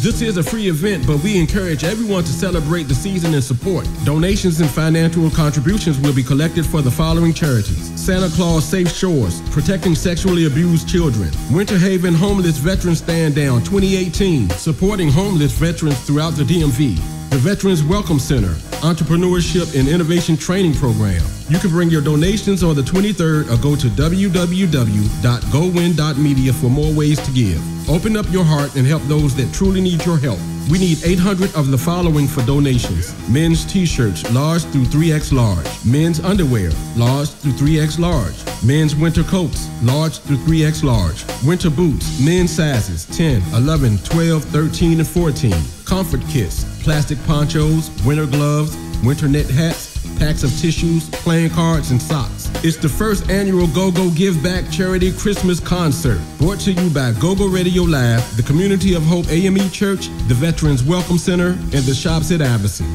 This is a free event, but we encourage everyone to celebrate the season and support. Donations and financial contributions will be collected for the following charities: Santa Claus Safe Shores, protecting sexually abused children; Winter Haven Homeless Veterans Stand Down 2018, supporting homeless veterans throughout the DMV; the Veterans Welcome Center, Entrepreneurship and Innovation Training Program. You can bring your donations on the 23rd or go to www.gowin.media for more ways to give. Open up your heart and help those that truly need your help. We need 800 of the following for donations: men's t-shirts, large through 3X large; men's underwear, large through 3X large; men's winter coats, large through 3X large; winter boots, men's sizes 10, 11, 12, 13, and 14; comfort kits, plastic ponchos, winter gloves, winter knit hats, packs of tissues, playing cards, and socks. It's the first annual Go-Go Give Back Charity Christmas Concert, brought to you by Go-Go Radio Live, the Community of Hope AME Church, the Veterans Welcome Center, and the Shops at Iverson.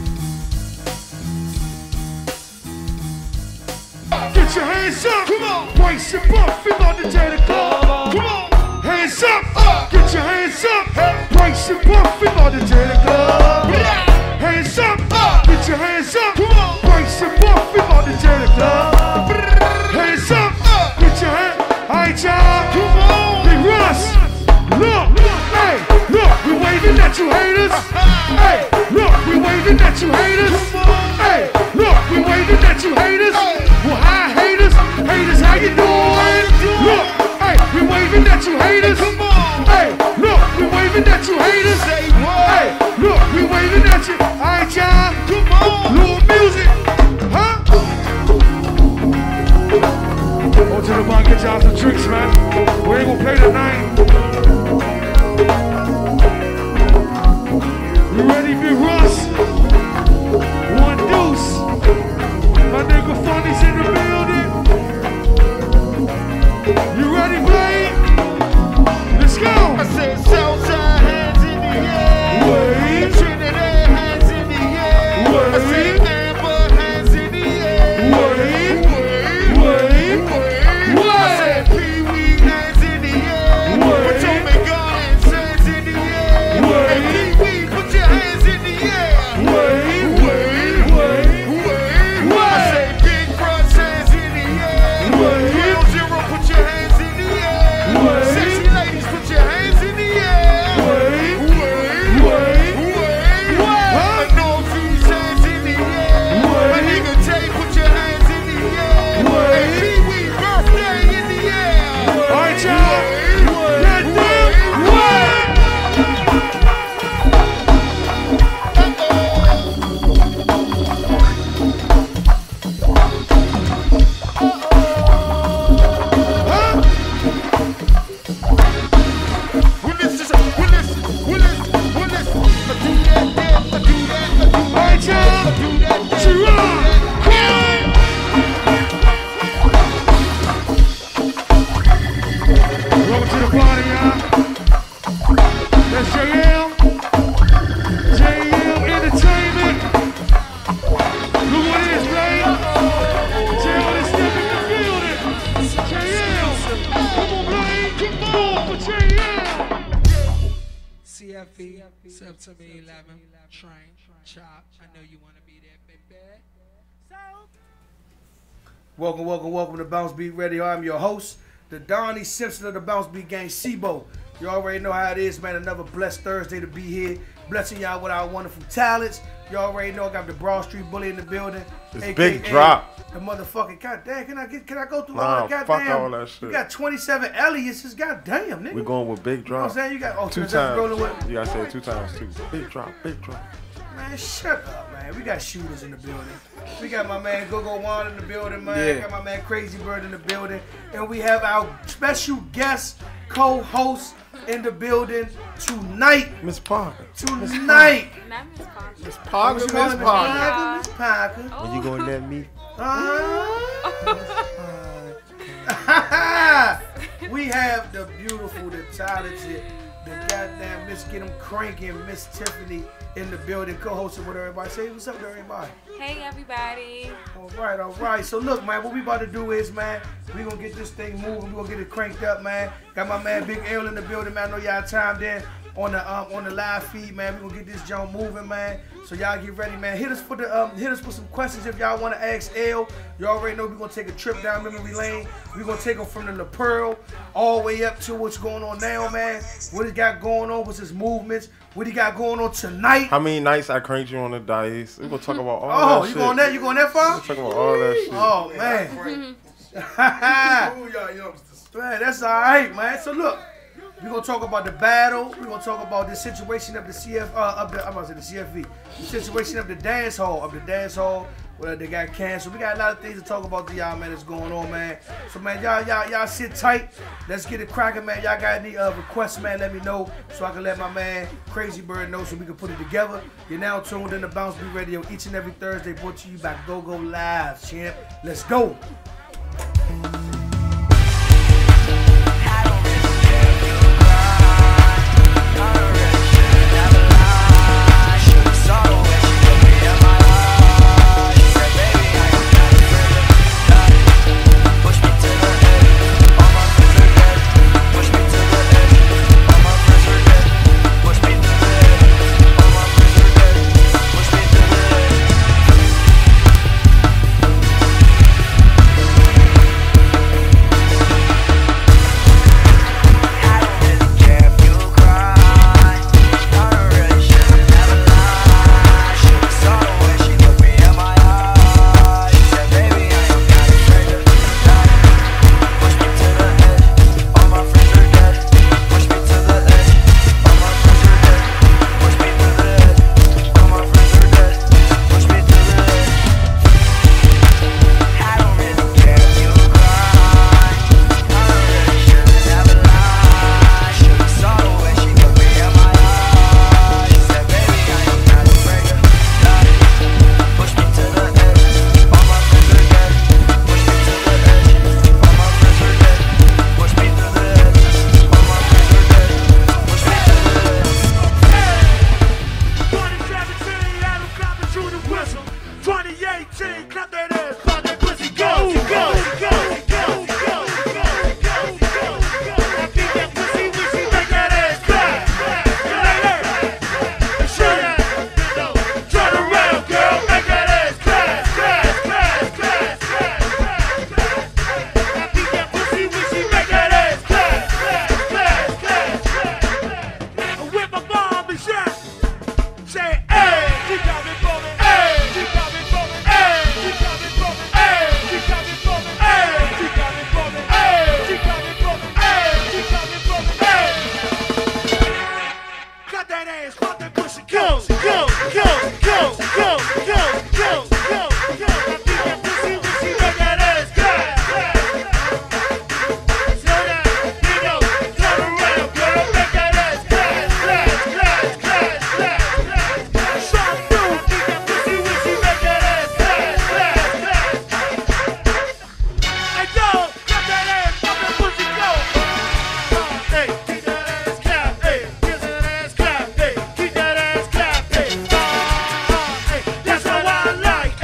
Get your hands up, come on. Brace and buff, in on the Jada Club. Come on, hands up, get your hands up. Brace and buff, in on the Jada Club. Hands up, get your hands up. Come on, brace and buff, in on the Jada Club. Hands up, get your hands. Alright, y'all, come on. Big Russ, look, hey, look, we waving at you haters. Hey, look, we waving at you haters. Hey, look, we waving at you haters. Well, hi haters, haters, how you doing? Look, hey, we waving at you haters. Hey, look, we waving at you haters. Hey, look, we waving at you. Alright, y'all, come on, little music, huh? Go to the bar, get y'all some drinks, man. We ain't gonna play tonight. You ready, Big Russ? One deuce. My nigga Funny's in the building. You ready, babe? Let's go. I said Southside hands in the air. Wait. Trinidad hands in the air. Wait. I said Amber hands in the air. Wait. Wait. Wait. What? I said Pee-wee hands in the air. Wait. Potomac Gardens hands in the air. Wait. And Pee-wee, put your hands in the air. Wait. Wait. Wait. Wait. What? I said Big Cross hands in the air. Wait. Real Zero, put your hands in the air. Wait. Sexy ladies, put your hands in the air. Wait. Wait. Wait. Wait. What? My Northeast hands in the air. My nigga Tay, put your hands in the air. And Pee-wee, birthday in the air. Alright, y'all. Let them what? Welcome to the party, y'all. That's JL. JL Entertainment. Look what it is, babe. JL is stepping in the building. JL. Come on, babe. Come on for JL. CFE, September 11th, Train, Chop. I know you want to be there, baby. Welcome, welcome, welcome to Bouncebeat Radio. I'm your host, the Donnie Simpson of the Bouncebeat gang, Sibo. You already know how it is, man. Another blessed Thursday to be here. Blessing y'all with our wonderful talents. You already know I got the Broad Street Bully in the building. It's Big Drop. The motherfucking, goddamn, can I go through Nah, all that fuck goddamn? all that shit. You got 27 aliases, goddamn, nigga. We going with Big You know what I'm Drop. saying? You got, Two times. You gotta say it 2 times too. Big Drop, Big Drop. Man, shut up, man. We got shooters in the building. We got my man Go-Go Juan in the building, man. Yeah. We got my man Crazy Bird in the building. And we have our special guest co-host in the building tonight. Miss Parker. Tonight. Not Miss Parker. Miss Parker, Miss Miss Parker. Miss Parker. When you gonna let me? We have the beautiful, the talented, the goddamn Miss Get 'em Cranking, Miss Tiffany in the building, co-hosting with everybody. Say what's up to everybody. Hey, everybody. All right. So look, man, what we about to do is, man, we gonna get this thing moving. We gonna get it cranked up, man. Got my man Big L in the building, man. I know y'all timed in. on the live feed, man. We gonna get this jump moving, man. So y'all get ready, man. Hit us for some questions if y'all want to ask L. You already know we gonna take a trip down memory lane. We gonna take them from the La Pearl all the way up to what's going on now, man. What he got going on? What's his movements? What he got going on tonight? How many nights I cranked you on the dice? We gonna talk about all that Oh, shit. you going there? You going that far? We talking about all that shit. Oh man. Man, that's all right, man. So look, we're gonna talk about the battle. We're gonna talk about the situation of the I'm about to say the CFV. The situation of the dance hall, where they got canceled. We got a lot of things to talk about to y'all, man, that's going on, man. So man, y'all sit tight. Let's get it cracking, man. Y'all got any requests, man, let me know so I can let my man Crazy Bird know so we can put it together. You're now tuned in to Bouncebeat Radio each and every Thursday, brought to you by Go Go Live, champ. Let's go. That's how I like.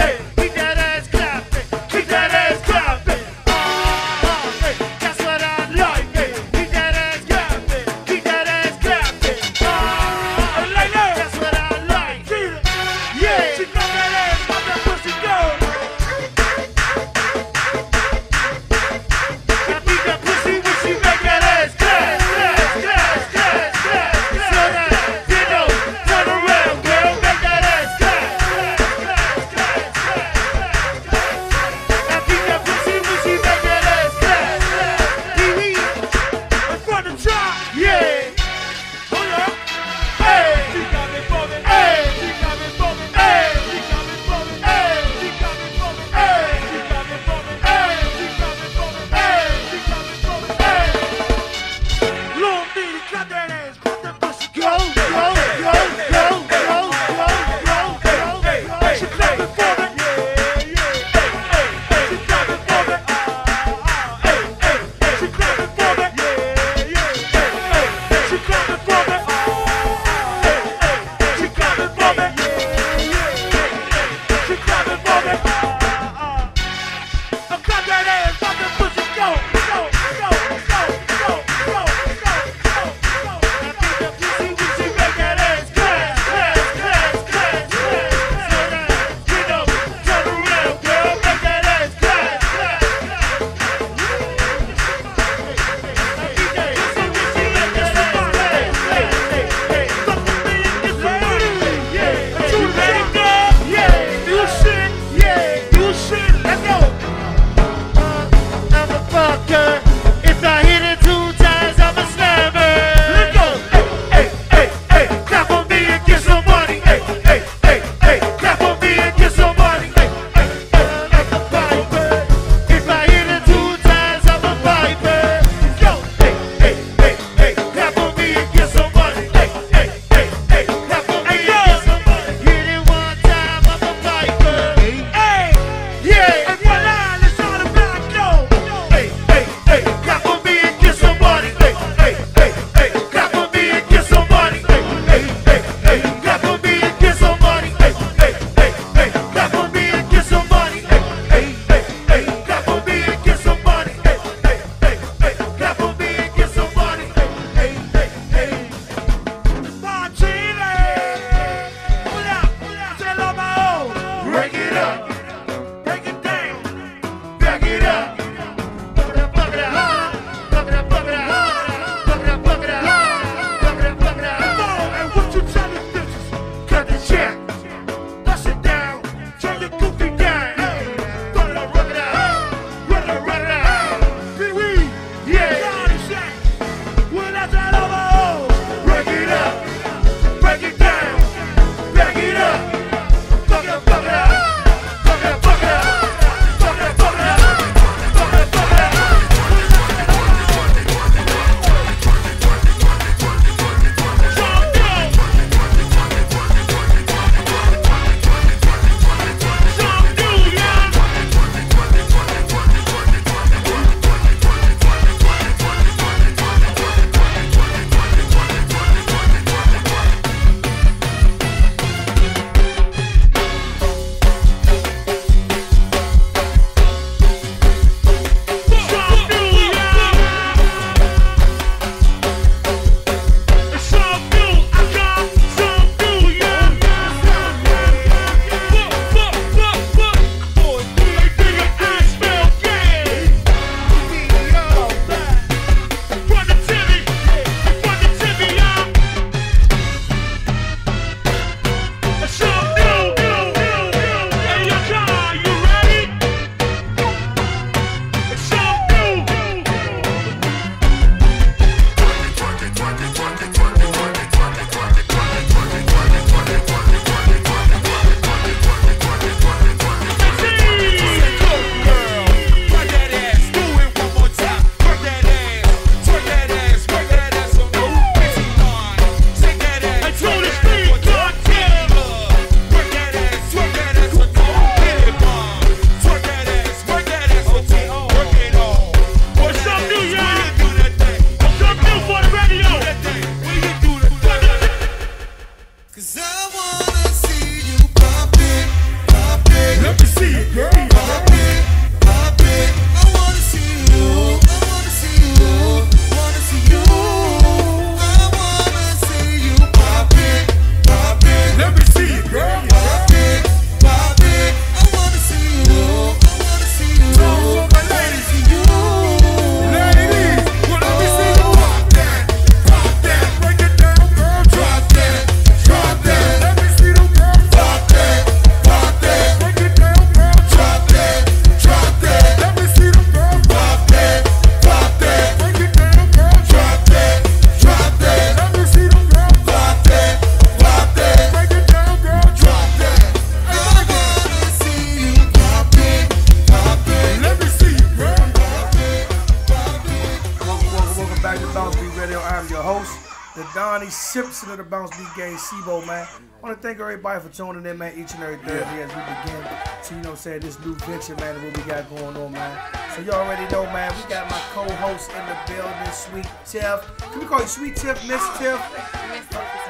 Donnie Simpson of the Bouncebeat Gang, SIBO, man. I want to thank everybody for tuning in, man, each and every Thursday as we begin to, you know, say this new venture, man, and what we got going on, man. So you already know, man, we got my co-host in the building, Sweet Tiff. Can we call you Sweet Tiff, Miss Tiff?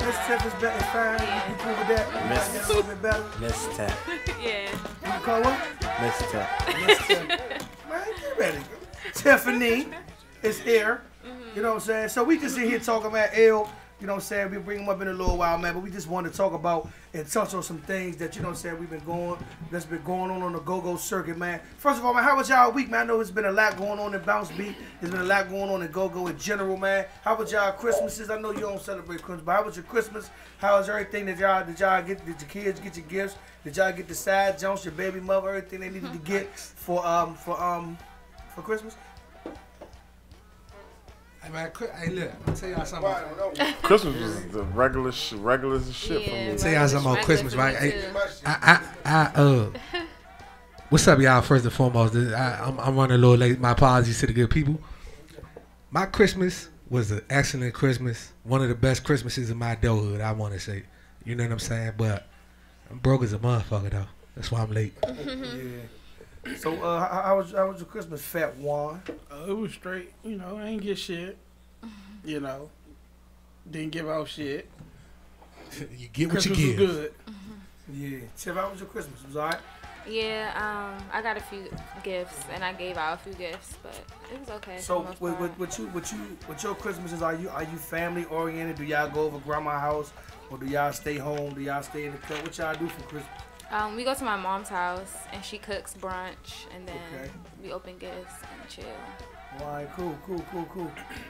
Miss Tiff is better, fine. You cool with that? Miss. A little bit better? Miss Tap. Yeah. You can call her? Miss Tap. Miss Tiff. Man, get ready. Tiffany is here. You know what I'm saying? So we just in here talking about L. You know what I'm saying? We'll bring him up in a little while, man. But we just wanted to talk about and touch on some things that, you know what I'm saying, that's been going on the go-go circuit, man. First of all, man, how was y'all week, man? I know there's been a lot going on in Bouncebeat. There's been a lot going on in go-go in general, man. How was y'all Christmases? I know you don't celebrate Christmas, but how was your Christmas? How was everything that y'all get? Did your kids get your gifts? Did y'all get the side jumps, your baby mother, everything they needed to get for Christmas? Hey, man, hey, look, I'll tell y'all something. Christmas was the regular as shit for me. I'll tell y'all something about Christmas, right? Hey, What's up, y'all? First and foremost, I'm running a little late. My apologies to the good people. My Christmas was an excellent Christmas. One of the best Christmases in my adulthood, I want to say. You know what I'm saying? But I'm broke as a motherfucker, though. That's why I'm late. Yeah. So, how was your Christmas, Fat Juan? It was straight. You know, I ain't get shit. You know, didn't give out shit. You get what Christmas you give. was good. Yeah. Tiff, how was your Christmas? Was all right? Yeah, I got a few gifts and I gave out a few gifts, but it was okay. So, for the most part. with your Christmases, are you family oriented? Do y'all go over grandma's house, or do y'all stay home? Do y'all stay in the cut? What y'all do for Christmas? We go to my mom's house and she cooks brunch and then Okay. we open gifts and chill. All right, cool.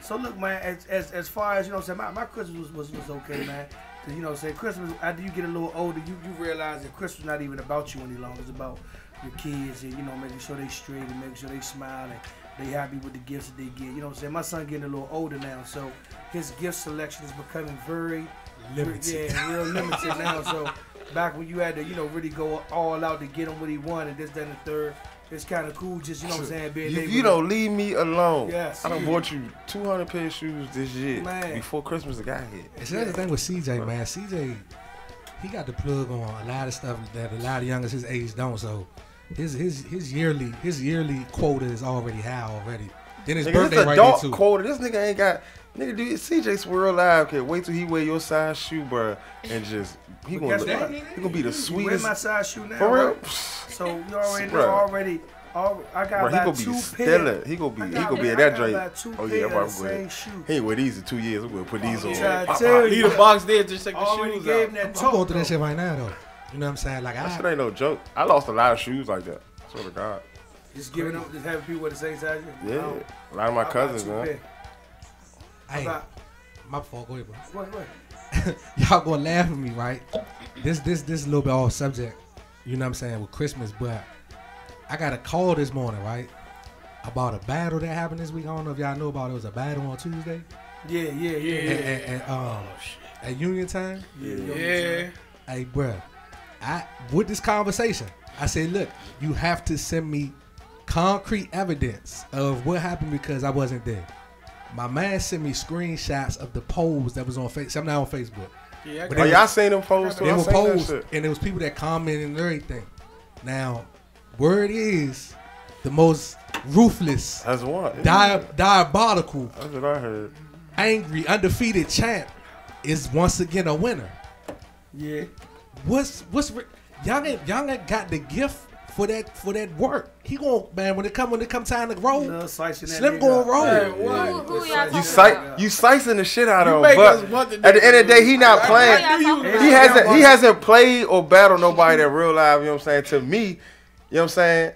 So look, man, as far as, you know what I'm saying, my Christmas was okay, man. You know what I'm saying, Christmas, after you get a little older, you realize that Christmas is not even about you any longer. It's about your kids and, you know, making sure they straight and making sure they smile and they happy with the gifts that they get. You know what I'm saying? My son getting a little older now, so his gift selection is becoming very Limited. Yeah, real limited now. So back when you had to, you know, really go all out to get him what he wanted, this, that, and the third, it's kind of cool just, you know what I'm saying, being able You don't leave me alone. Yes. I done bought you 200 pair of shoes this year. Man. Before Christmas got here. And see, that's the thing with CJ, man. CJ, he got the plug on a lot of stuff that a lot of youngers his age don't. So his yearly quota is already high already. Then his Nigga, birthday this right adult there too. quota. This nigga ain't got. Nigga, dude, CJ real live. Okay, wait till he wear your size shoe, bruh, and just he gonna guess look what? like, he gonna be the You wear sweetest. my size shoe now, For real? right? So you already know Bruh. I got Bro, he about gonna be 2 stellar. pairs. He gonna be I at got that joint. about 2 Oh pairs yeah, bro, of the same shoe. he ain't wear these in 2 years. We're gonna put these on. Yeah, I Pop, tell pop. you. Leave the box there, just take the Already shoes gave out. him that I'm talk. going through that though. shit right now though. You know what I'm saying? Like That shit ain't no joke. I lost a lot of shoes like that. Swear to God. Just giving up, just having people with the same size. Yeah, a lot of my cousins, man. Hey, About- my fault. Go ahead, bro. What? Y'all gonna laugh at me, right? This a little bit off subject. You know what I'm saying with Christmas, but I got a call this morning, right? About a battle that happened this week. I don't know if y'all know about it. It was a battle on Tuesday Yeah. at Union Time. Yeah. Hey, bruh, with this conversation, I said, look, you have to send me concrete evidence of what happened because I wasn't there. My man sent me screenshots of the polls that was on Facebook. I'm not on Facebook. Yeah, But Oh, they y'all seen them posts too? They I were seen that polls, shit. and there was people that commented and everything. Now, word is the most ruthless, That's what. diabolical, That's what I heard. angry, undefeated champ is once again a winner. Yeah. Y'all ain't got the gift for that work. He gon' man when it come time to roll. Love slicing that Slim nigga gonna up. roll. Who y'all talking about? You slicing the shit out of him, make us but want to at the end of the day, he not Who playing. y'all talking about? He hasn't played or battled nobody that real live. You know what I'm saying? To me, you know what I'm saying?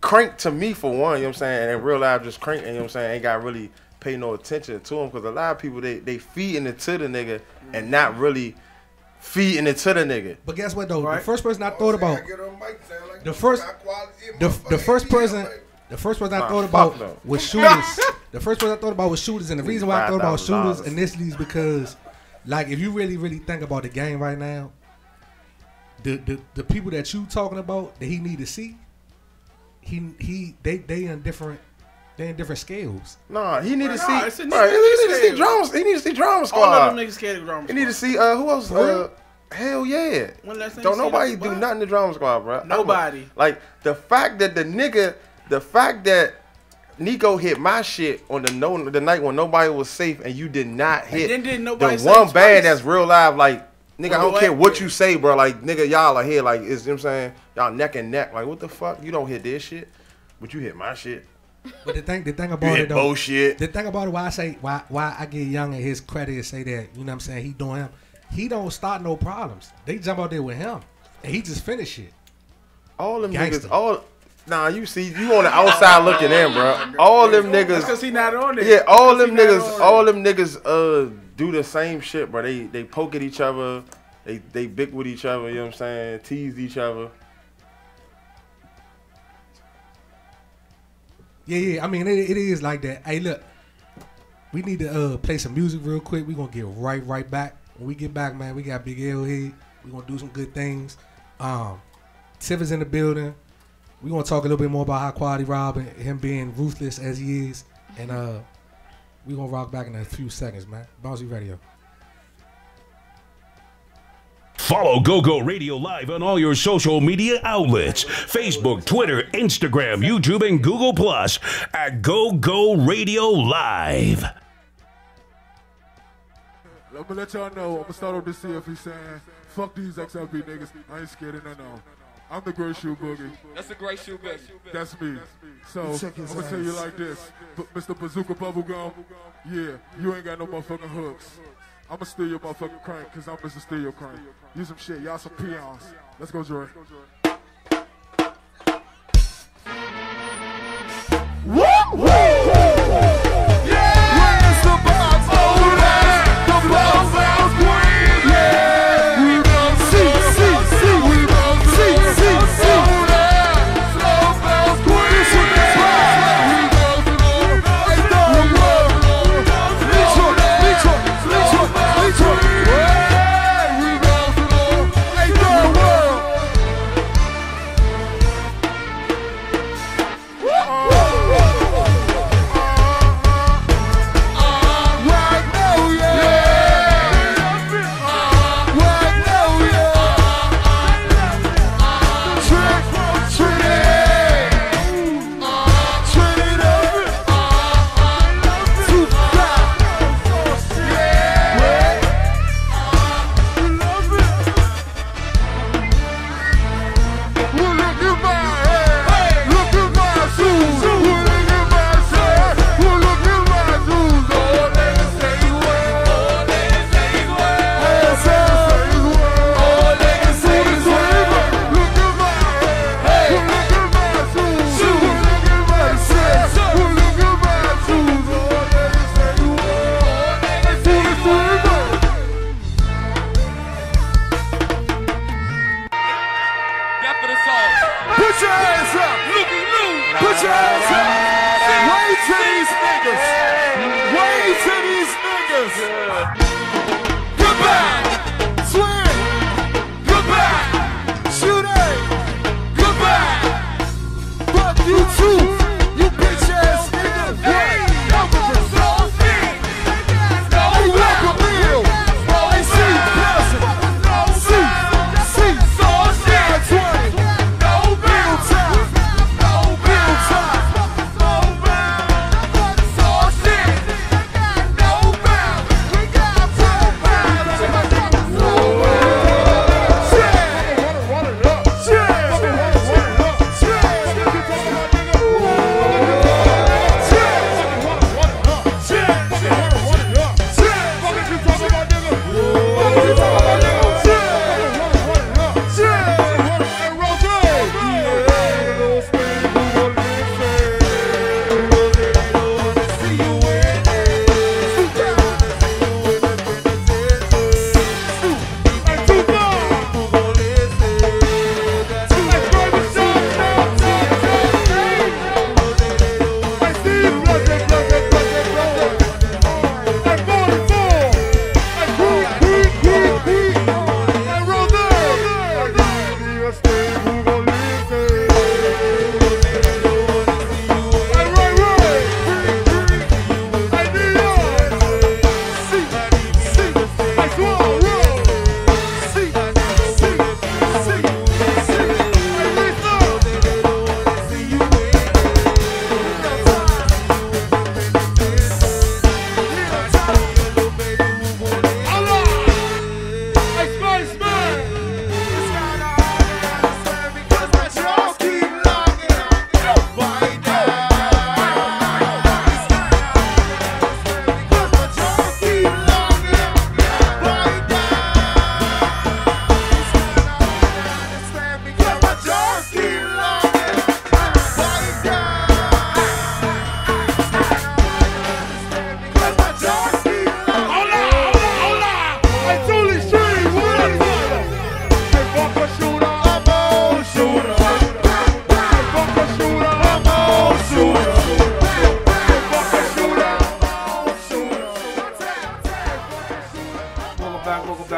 Crank to me for one. You know what I'm saying? And in real life, just crank. And you know what I'm saying? Ain't got really pay no attention to him because a lot of people they feeding it to the nigga and not really feeding it to the nigga. But guess what though? Right. The first person I thought about, the first person I thought about was shooters. The first person I thought about was shooters, and the reason why I thought about shooters $5,000. initially is because, like, if you really think about the game right now, the people that you talking about that he need to see, they in different They in different scales. Nah, he need to see. it's a Right, he need to see scale. drama. He need to see drama All squad. of them niggas scared of drama. He need to Squad. see who else? Hell yeah. When last time Don't you seen nobody them? do What? nothing to drama squad, bro. Nobody. Like the fact that the fact that Nico hit my shit on the night when nobody was safe and you did not hit then didn't nobody the say one it band twice. that's real live. Like nigga, I don't Well, care what yeah. you say, bro. Like nigga, y'all are here. Like it's, you know what I'm saying, y'all neck and neck. Like what the fuck? You don't hit this shit, but you hit my shit. But the thing You about hit it though, bullshit. the thing about it, why I get Young and his credit and say that, you know what I'm saying, he doing him. He don't start no problems. They jump out there with him, and he just finish it. All them Gangsta. niggas, nah, you see, you on the outside looking in, bro. All them That's niggas, because he not on there. yeah, all That's them 'cause he not niggas, on all there. them niggas, do the same shit, bro. They poke at each other, they big with each other. You know what I'm saying? Tease each other. Yeah. I mean, it is like that. Hey, look, we need to play some music real quick. We gonna get right back. When we get back, man, we got Big L here. We gonna do some good things. Tiff is in the building. We gonna talk a little bit more about High Quality Rob and him being ruthless as he is, and we gonna rock back in a few seconds, man. Bouncy Radio. Follow GoGo Radio Live on all your social media outlets. Facebook, Twitter, Instagram, YouTube, and Google Plus at GoGo Radio Live. Let me let y'all know, I'm gonna start off this CFE saying, fuck these XLB niggas, I ain't scared of no. I'm the Great Shoe Boogie. That's a great shoe, baby. That's me. So, I'm gonna tell you like this, Mr. Bazooka Bubblegum, yeah, you ain't got no motherfucking hooks. I'm gonna steal your motherfucking crank, cause I'm Mr. Steal Your Crank. You some shit, y'all some peons. Let's go, Joy. Where's the box? The bounce queen. Yeah. We gon' see. We gon' see. Slow bounce queen. We gon' ain't the world. Detroit. We gon' ain't the world. Put your hands up. Put your hands up. Wave to these niggas. Wave to these niggas. Goodbye. Swing. Goodbye. Shoot it. Goodbye. Fuck you too. You bitch ass nigga. Hey, welcome Bill. Hey, see, Blessing. See, 20.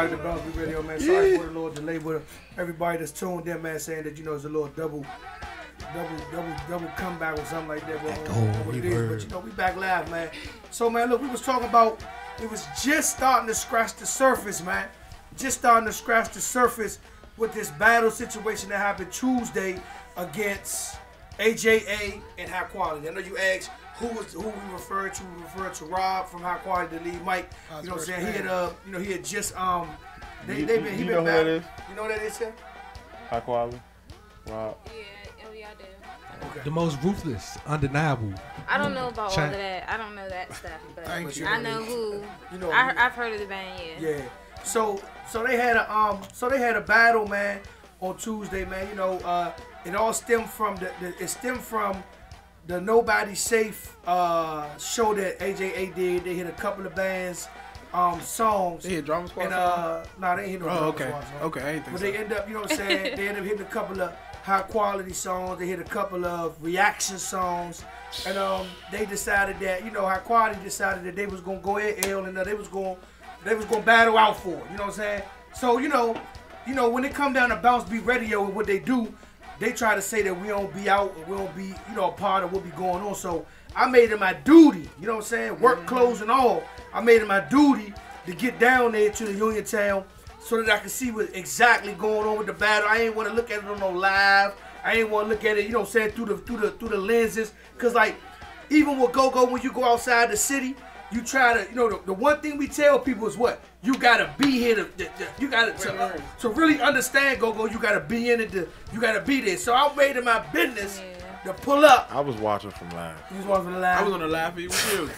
back to Bouncebeat Radio, man. Sorry for the little delay with everybody that's tuned in, man, saying that, you know, it's a little double comeback or something like that. But you know, we back live, man. So, man, look, we was talking about, it was just starting to scratch the surface, man. Just starting to scratch the surface with this battle situation that happened Tuesday against AJA and High Quality. I know you asked who we referred to. We referred to Rob from High Quality, the lead Mike. You know what I'm saying? He had just You know who that is? You know what that is, sir? High Quality. Rob. Yeah, I do. Okay. The most ruthless, undeniable. I don't know about all of that. I don't know that stuff, but Thank you. I know who. You know, I've heard of the band, yeah. Yeah. So they had a battle, man, on Tuesday, man. You know, it all stemmed from the Nobody Safe show that AJA did. They hit a couple of bands songs. They hit Drama Squad. No, they ain't hit no Drama okay. Squad songs. Okay, I ain't think But so. they end up, you know what I'm saying? They end up hitting a couple of High Quality songs. They hit a couple of reaction songs, and they decided that, you know, High Quality decided that they was gonna go ahead and they was gonna battle out for it. You know what I'm saying? So you know when it come down to Bouncebeat Radio and what they do, they try to say that we don't be out, we don't be, you know, a part of what be going on. So I made it my duty, you know what I'm saying? Work clothes and all. I made it my duty to get down there to the Uniontown so that I can see what exactly going on with the battle. I ain't want to look at it on no live. I ain't want to look at it, you know what I'm saying, through the lenses. Cause like, even with Go-Go, when you go outside the city, you try to, you know, the one thing we tell people is what? You gotta be here you gotta to really understand Go-Go, you gotta be in it, you gotta be there. So I made it my business to pull up. I was watching from live. You was watching from live? I was on the live feed with you.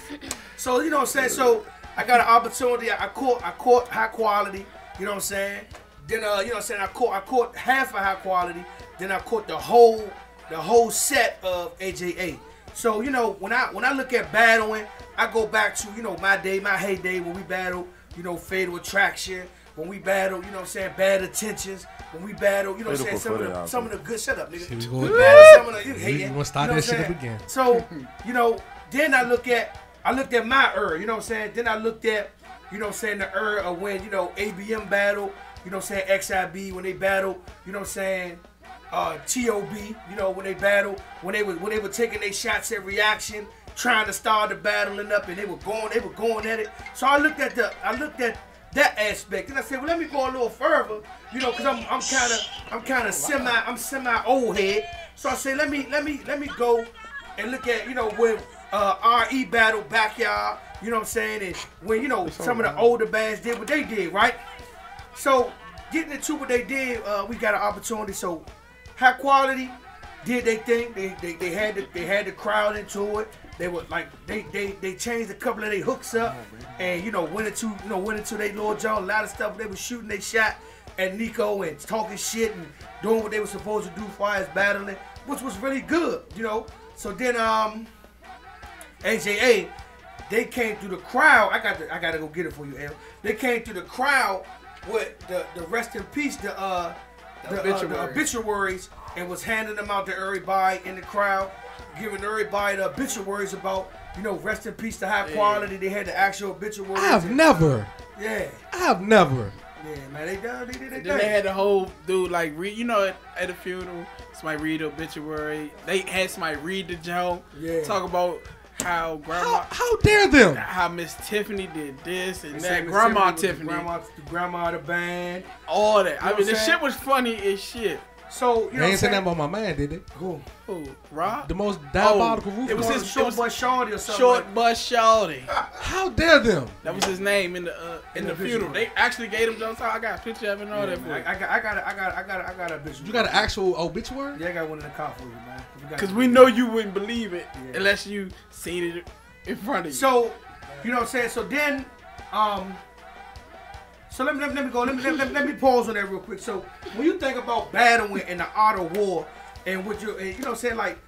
So, you know what I'm saying? So I got an opportunity. I caught High Quality, you know what I'm saying? Then you know what I'm saying, I caught half of High Quality, then I caught the whole set of AJA. So, you know, when I look at battling, I go back to, you know, my heyday when we battled, you know, Fatal Attraction, when we battled, you know what I'm saying, Bad Intentions, when we battled, you know what I'm saying, some of the good, shut up, nigga. We battled some of the, You want to start that shit up again. So, you know, then I looked at my you know what I'm saying, then I looked at, you know what I'm saying, the of when, you know, ABM battled, you know what I'm saying, XIB, when they battled, you know what I'm saying, TOB, you know, when they battled, when they were taking their shots at reaction, trying to start the battling up, and they were going at it. So I looked at that aspect, and I said, well, let me go a little further, you know, because I'm kind of semi old head. So I said, let me go and look at, you know, when RE battle Backyard, you know what I'm saying, and when, you know, some of the older bands did what they did, right? So getting into what they did, we got an opportunity. So High Quality did their thing. They had the crowd into it. They were like they changed a couple of their hooks up, and you know went into their Lil Jon. A lot of stuff. They were shooting their shot at Nico and talking shit and doing what they were supposed to do for as battling, which was really good, you know. So then AJA, they came through the crowd. I gotta go get it for you, Al. They came through the crowd with the rest in peace, the obituaries, and was handing them out to everybody in the crowd, giving everybody the obituaries about, you know, rest in peace to High Quality. They had the actual obituaries. I have never. Yeah, man, they done. Then they had the whole dude like read, you know, at a funeral, somebody read the obituary. They had somebody read the joke. Yeah. Talk about how grandma, how dare them? how Miss Tiffany did this and They that. said Grandma Miss Tiffany, grandma of the band. all that. You know I what mean, I'm the saying? shit was funny as shit. So you know, They ain't saying that about my man, did they? who? Who? Rob? The most diabolical ruthless. it was his Short Butt Shorty or something. Short Bus Shawty. How dare them? That was his name in the funeral. They actually gave him jokes. I got a picture of it and all that. I got a bitch. You got an actual obituary? Yeah, I got one in the car for you, man. Because we know you wouldn't believe it unless you seen it in front of you. So, you know what I'm saying? So then, so let me pause on that real quick. So when you think about battling in the art of war, and what you know what I'm saying, like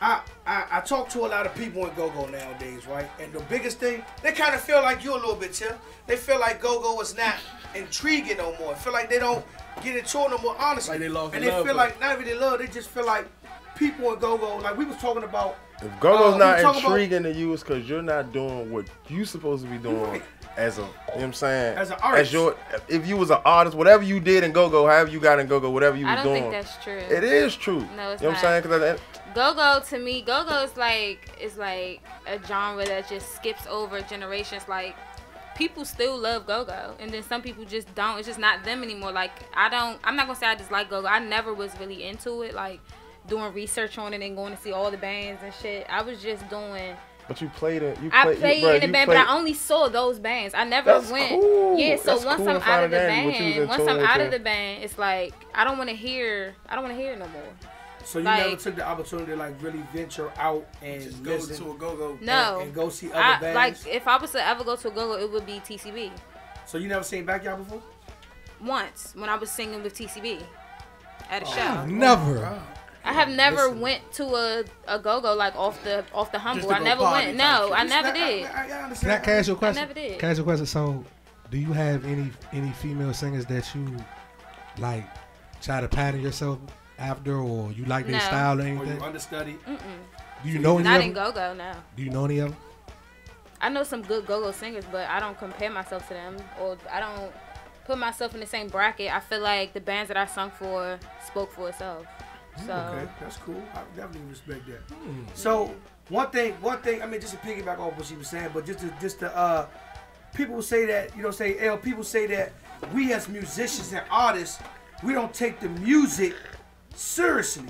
I talk to a lot of people in Go-Go nowadays, right? And the biggest thing, they kind of feel like you a little bit, Tim. They feel like Go-Go is not intriguing no more. Feel like they don't get into it no more, honestly. Like they lost and the they love, feel but- like not even they love, they just feel like people in Go-Go, like we was talking about. If Go-Go's we not talking intriguing to you, it's because you're not doing what you supposed to be doing as a, you know what I'm saying? As an artist. If you was an artist, whatever you did in go-go, however you got in go-go, whatever you was doing. I don't think that's true. It is true. No, it's you know not. what I'm saying? Go-go to me, go-go is like a genre that just skips over generations. Like, people still love go-go, and then some people just don't. It's just not them anymore. Like, I'm not gonna say I dislike go-go. I never was really into it, like doing research on it and going to see all the bands and shit. I was just doing. But you played it. I played in the band, but I only saw those bands. I never went. Cool. Yeah, so that's once cool I'm out of the band, band, it's like I don't want to hear it no more. So you never took the opportunity to like really venture out and Just listen go to a go-go. No. and go see other bands. Like if I was to ever go to a go-go, it would be TCB. So you never seen Backyard before? Once when I was singing with TCB at a show. Never. I have never went to a go-go like off the humble. I never went. No, I never did. Can I ask you a question? I never did. Can I ask you a question? So, do you have any female singers that you like try to pattern yourself after, or you like their style or Or anything? you understudy? Do you know any Not of in them? go-go, no. Do you know any of them? I know some good go-go singers, but I don't compare myself to them, or I don't put myself in the same bracket. I feel like the bands that I sung for spoke for itself. So Okay, that's cool. I definitely respect that. So one thing. I mean, just to piggyback off what she was saying, but just to people say that people say that we as musicians and artists, we don't take the music seriously.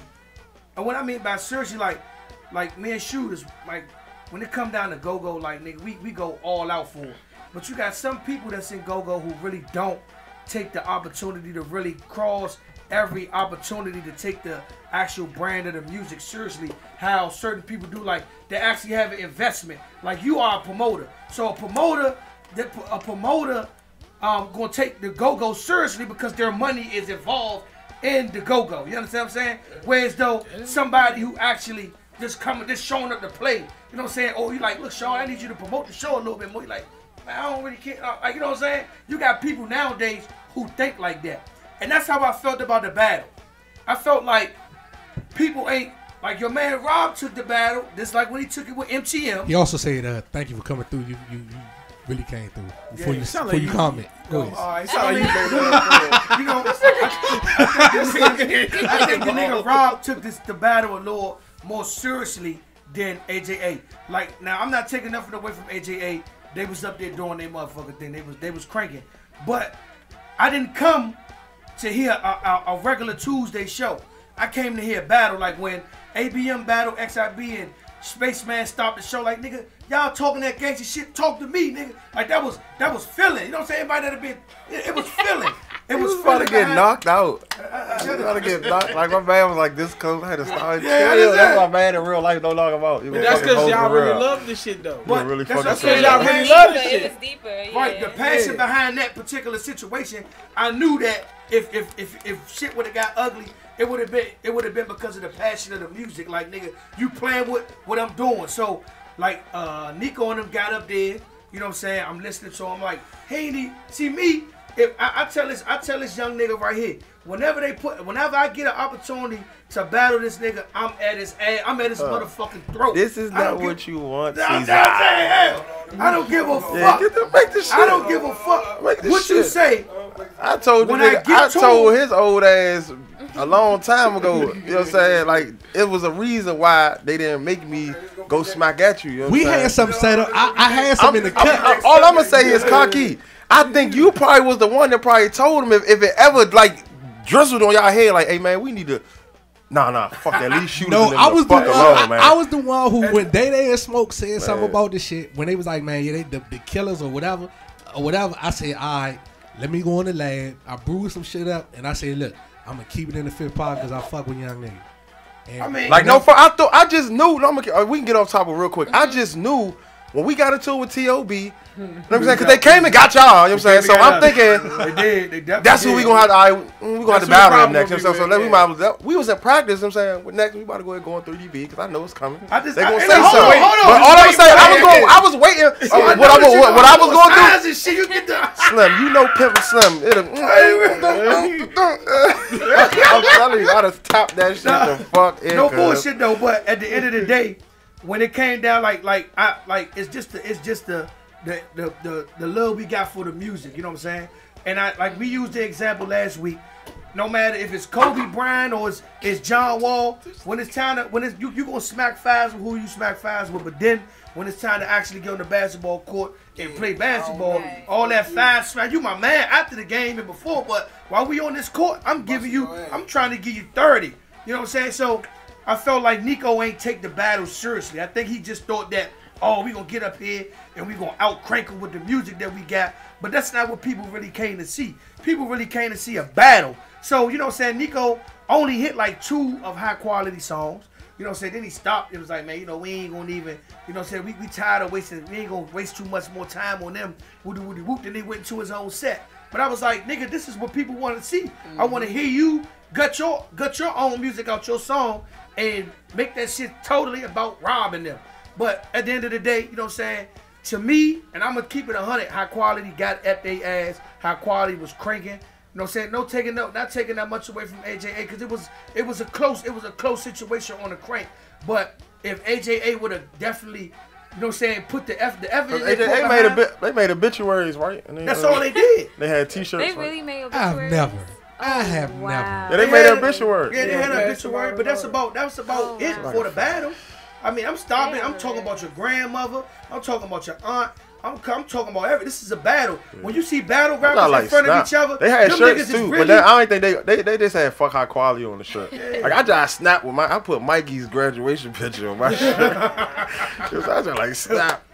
And what I mean by seriously, like me and Shooters, like when it come down to go-go, like nigga, we go all out for it. But you got some people that's in go-go who really don't take the opportunity to really cross every opportunity to take the actual brand of the music seriously. How certain people do, like they actually have an investment. Like you are a promoter, so a promoter gonna take the go-go seriously because their money is involved in the go-go. You understand what I'm saying? Whereas though somebody who actually just showing up to play, you know what I'm saying? Oh, you like, look, Sean, I need you to promote the show a little bit more. You like, man, I don't really care. Like, you know what I'm saying? You got people nowadays who think like that. And that's how I felt about the battle. I felt like people ain't, like your man Rob took the battle, just like when he took it with MTM. He also said, "Thank you for coming through. You really came through before you comment." Go ahead. All right, you know, I think the nigga Rob took the battle a little more seriously than AJA. Like now, I'm not taking nothing away from AJA. They was up there doing their motherfucking thing. They was cranking, but I didn't come to hear a regular Tuesday show. I came to hear a battle, like when ABM battle XIB and Spaceman stopped the show. Like, nigga, y'all talking that gangster shit, talk to me, nigga. Like that was feeling. You know what I'm saying? Everybody that'd been, it was feeling. It was about to get knocked out. About to get knocked. Like my man was like this close. I had to start. That's my man in real life. Don't talk about. But that's because y'all really love this shit though. But really that's because y'all really love this shit. It was deeper. Yeah. Right, the passion behind that particular situation, I knew that if shit would have got ugly, it would have been because of the passion of the music. Like, nigga, you playing with what I'm doing. So like Nico and them got up there, you know what I'm saying? I'm listening to him like, hey, see me, if I tell this young nigga right here, whenever I get an opportunity to battle this nigga, I'm at his ass, I'm at his motherfucking throat. This is not what you want, I'm Caesar. not saying, hell, I don't give a fuck. Make this shit. I don't give a fuck Make this what shit. you say. I told the When I nigga, get I to told him- his old ass a long time ago, you know what I'm saying? Like, it was a reason why they didn't make me go smack at you. You know what We I'm saying? had something set up. I had something in the cut. All I'm gonna say is, Kaki, I think you probably was the one that probably told him if it ever like drizzled on y'all head, like, hey man, we need to. Nah, fuck that. At least shoot No, them I was the fuck one. alone, man. I was the one who, when Day and Smoke said something about this shit, when they was like, man, yeah, they the killers or whatever. I said, all right, let me go in the lab. I brewed some shit up, and I said, look, I'm gonna keep it in the fifth pod because I fuck with young niggas. And I mean, Like, no, I just knew. We can get off topic real quick. I just knew when we got into it with T.O.B., you know what I'm saying? Because they came and got y'all, you know what I'm saying? So I'm thinking, they did. They definitely that's who we gonna have to, we gonna have to That's who the battle them problem next. will So be let with, we yeah. might as well, we was in practice, you know what I'm saying? With next, we about to go ahead and go on 3DB because I know it's coming. I just- They gonna I- say hold on, something. hold on. But all I'm saying, I was waiting. What I was gonna do. And shit, you get the Slim, you know Pimp Slim. I'm telling you, I just tapped that shit the fuck in. no cuz. bullshit though. But at the end of the day, when it came down, it's just the the love we got for the music. You know what I'm saying? And like we used the example last week. No matter if it's Kobe Bryant or it's John Wall, when it's time to you gonna smack fives with who you smack fives with, but then when it's time to actually get on the basketball court and play basketball, all that five smack, you my man after the game and before, but while we on this court, I'm trying to give you 30. You know what I'm saying? So I felt like Nico ain't take the battle seriously. I think he just thought that, oh, we gonna get up here and we gonna out crank him with the music that we got. But that's not what people really came to see. People really came to see a battle. So, you know what I'm saying, Nico only hit like 2 of high quality songs. You know what I'm saying? Then he stopped. It was like, man, you know, we ain't gonna even, you know what I'm saying, we tired of wasting, we ain't gonna waste too much more time on them. Woody woody whoop. Then he went into his own set. But I was like, nigga, this is what people want to see. I want to hear you gut your own music out your song and make that shit totally about Rob and them. But at the end of the day, you know what I'm saying, to me, and I'm gonna keep it 100, high quality got at their ass, high quality was cranking. You know what I'm saying? Not taking that much away from AJA, because it was a close situation on the crank. But if AJA would have definitely, you know what I'm saying, put the evidence. AJA they made obituaries, right? And that's all they did. They had T-shirts. They really made obituaries. I have never. Yeah, they made an obituary. Yeah, they had an obituary, but that was about it for the battle. I mean, I'm talking about your grandmother. I'm talking about your aunt. I'm talking about everything. This is a battle. When you see battle rappers in front of each other, they had them shirts niggas too. really, But I don't think they just had fuck high quality on the shirt. Yeah. Like I just snapped with I put Mikey's graduation picture on my shirt. I just like snap.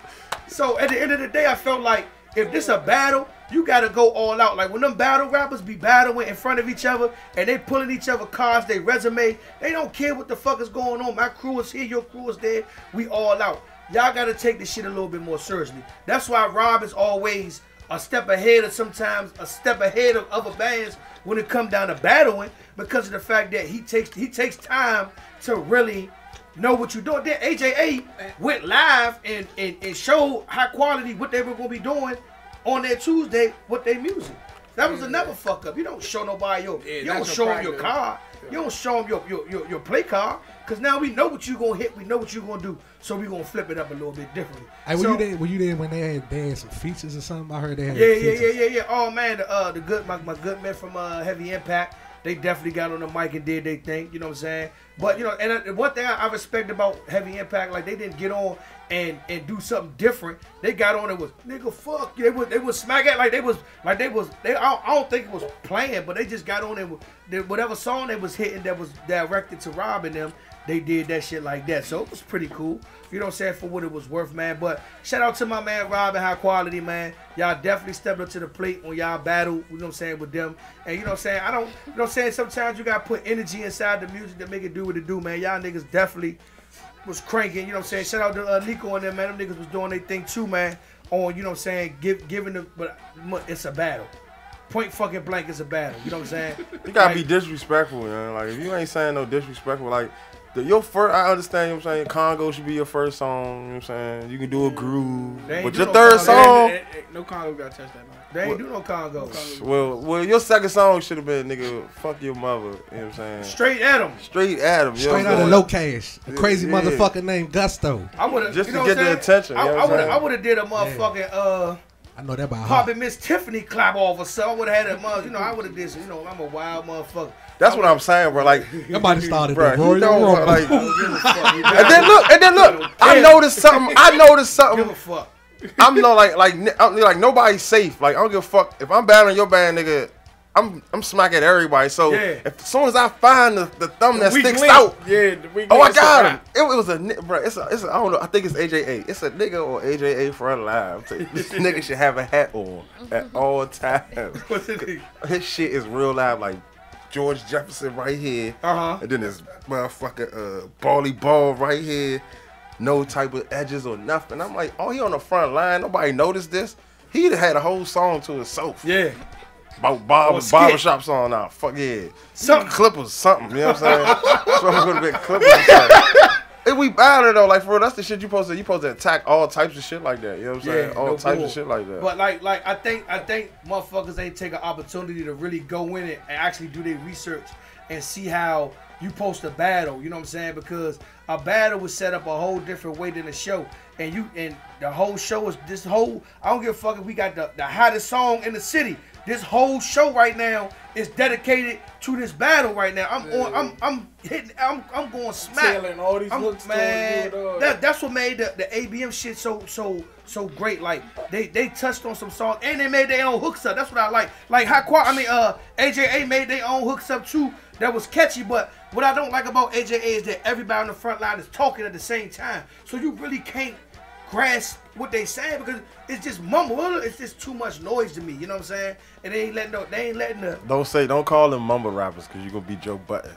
So at the end of the day, I felt like if this a battle, you gotta go all out. Like when them battle rappers be battling in front of each other and they pulling each other cards, they resume, they don't care what the fuck is going on. My crew is here, your crew is there. We all out. Y'all gotta take this shit a little bit more seriously. That's why Rob is always a step ahead, or sometimes a step ahead of other bands when it comes down to battling, because of the fact that he takes time to really know what you're doing. Then AJA went live and showed high quality what they were gonna be doing on their Tuesday with their music. That was another fuck up. You don't show nobody you don't show them your card. You don't show them your play card, because now we know what you gonna hit. We know what you gonna do. So we gonna flip it up a little bit differently. Hey, were you there when they had some features or something? I heard they had Yeah. Oh man, my good men from Heavy Impact, they definitely got on the mic and did their thing. You know what I'm saying? But you know, and one thing I respect about Heavy Impact, like they didn't get on and do something different. They got on and was nigga fuck. They was smack it like they I don't think it was planned, but they just got on and whatever song they was hitting that was directed to Rob and them, they did that shit like that. So it was pretty cool. You know what I'm saying, for what it was worth, man. But shout out to my man Rob and High Quality, man. Y'all definitely stepped up to the plate when y'all battle, you know what I'm saying, with them. And you know what I'm saying, sometimes you gotta put energy inside the music to make it do what it do, man. Y'all niggas definitely was cranking, you know what I'm saying. Shout out to Nico and them, man. Them niggas was doing their thing too, man. On, you know what I'm saying, giving them, but it's a battle. Point fucking blank, it's a battle. You know what I'm saying? You gotta be disrespectful, man. Like if you ain't saying no disrespectful, like your first, I understand, you know what I'm saying, Congo should be your first song, you know what I'm saying, you can do a groove, but your third song, no Congo gotta touch that, man. They ain't do no Congo. Well, your second song should have been, nigga, fuck your mother, you know what I'm saying. Straight Adam. Straight out of Low Cash. A crazy motherfucker named Gusto. I would have, just to get the attention. I would have did a motherfucking I know that by heart. Probably Miss Tiffany clap off or something. I would have had a mother, you know, I would have did some, you know, I'm a wild motherfucker. That's what I'm saying, bro. Like, nobody started, bro. You know, like, and then look. I noticed something. Give a fuck. I'm no like nobody's safe. Like I don't give a fuck if I'm battling your band, nigga. I'm smacking everybody. So as soon as I find the thumb that sticks out, I got him. It was a bro. It's a I don't know. I think it's AJA. It's a nigga or AJA for live. This nigga should have a hat on at all times. His shit is real live, like George Jefferson right here, and then this motherfucker Bally Ball right here. No type of edges or nothing. I'm like, oh, he on the front line. Nobody noticed this. He had a whole song to himself. Yeah. About barbershop song now. Fuck yeah. Something Clippers, something. You know what I'm saying? So I'm gonna be Clippers or something. If we battle though, like for real, that's the shit you supposed to attack all types of shit like that. You know what I'm saying? All types of shit like that. But like I think motherfuckers ain't take an opportunity to really go in it and actually do their research and see how you post a battle. You know what I'm saying? Because a battle was set up a whole different way than the show. And the whole show is this whole. I don't give a fuck if we got the hottest song in the city. This whole show right now is dedicated to this battle right now. I'm going smack. Tailing all these hooks, man. That's what made the ABM shit so great. Like they touched on some songs and they made their own hooks up. That's what I like. Like AJA made their own hooks up too. That was catchy. But what I don't like about AJA is that everybody on the front line is talking at the same time. So you really can't grasp what they saying because it's just mumble. It's just too much noise to me. You know what I'm saying? And they ain't letting the. Don't call them mumble rappers because you gonna be Joe Button.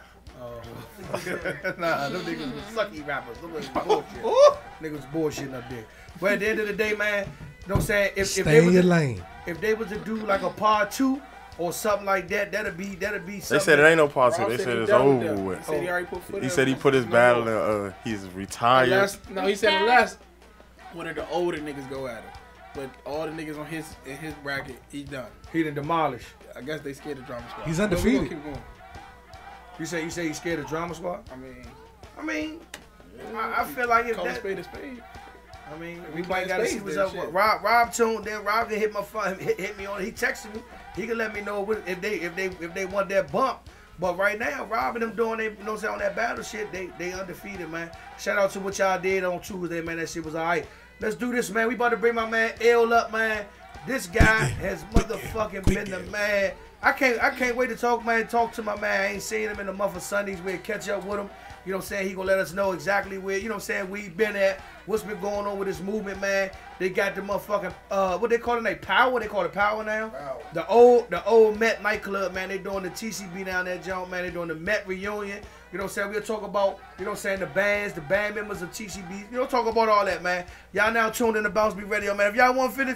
Nah, them niggas was sucky rappers. Them niggas bullshit. Niggas bullshitting up there. But at the end of the day, man, you know what I'm saying? If Stay in your lane. If they was to do like a part 2 or something like that, that'd be something. They said it ain't no part 2. They said it's over with. He said he already put foot He said he put his battle in. He's retired. He said the last one of the older niggas go at him. But all the niggas in his bracket, he's done. He done demolished. I guess they scared of Drama Squad. He's undefeated. Keep going. You say he's scared of Drama Squad? I mean, I feel like if call that. a spade. I mean, we might gotta see what's up with Rob tuned. Then Rob can hit my phone, hit me on it. He texted me. He can let me know if they want that bump. But right now, Rob and them doing they on that battle shit, they undefeated, man. Shout out to what y'all did on Tuesday, man. That shit was alright. Let's do this, man. We about to bring my man L up, man. This guy has motherfucking been the man. I can't wait to talk to my man. I ain't seen him in a month of Sundays. We'll catch up with him. You know what I'm saying? He gonna let us know exactly where, you know what I'm saying, we been at, what's been going on with this movement, man. They got the motherfucking, what they calling it, Power? They call it Power now? Power. The old Met nightclub, man. They doing the TCB down there, John, man. They doing the Met reunion. You know what I'm saying? We'll talk about, you know what I'm saying, the bands, the band members of TCB. You know, talk about all that, man. Y'all now tuned in to Bouncebeat Radio, man. If y'all want to finish,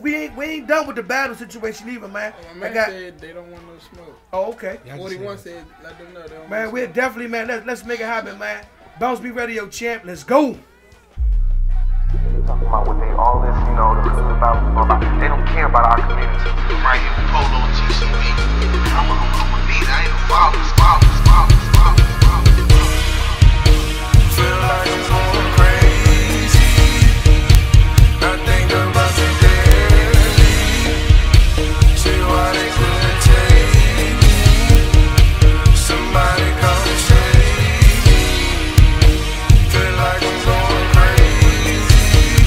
we ain't done with the battle situation either, man. My man said they don't want no smoke. Oh, okay. 41 said let them know they don't man, we're definitely, man, let's make it happen, man. Bouncebeat Radio champ, let's go. Talking about what they all this, you know, about they don't care about our community. Right here, Polo and TCB. I'm a leader, I ain't a father. Feel like I'm going crazy. I think about you daily. See why they couldn't take me. Somebody come save me. Feel like I'm going crazy.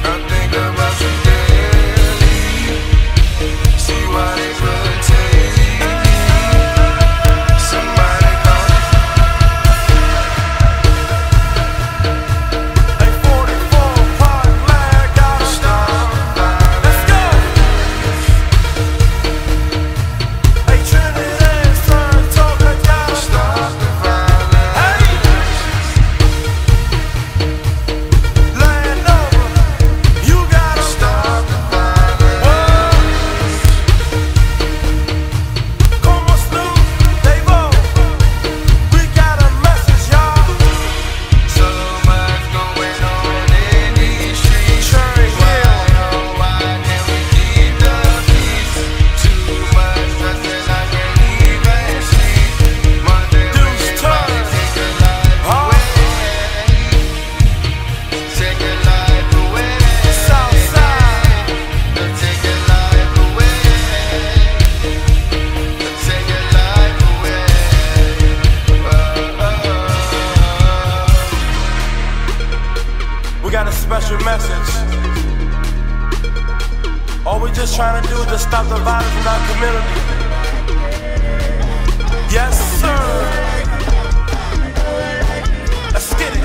I think about you daily. See why they couldn't take me. Somebody come. Trying to do is just stop the violence in our community. Yes, sir. Let's get it.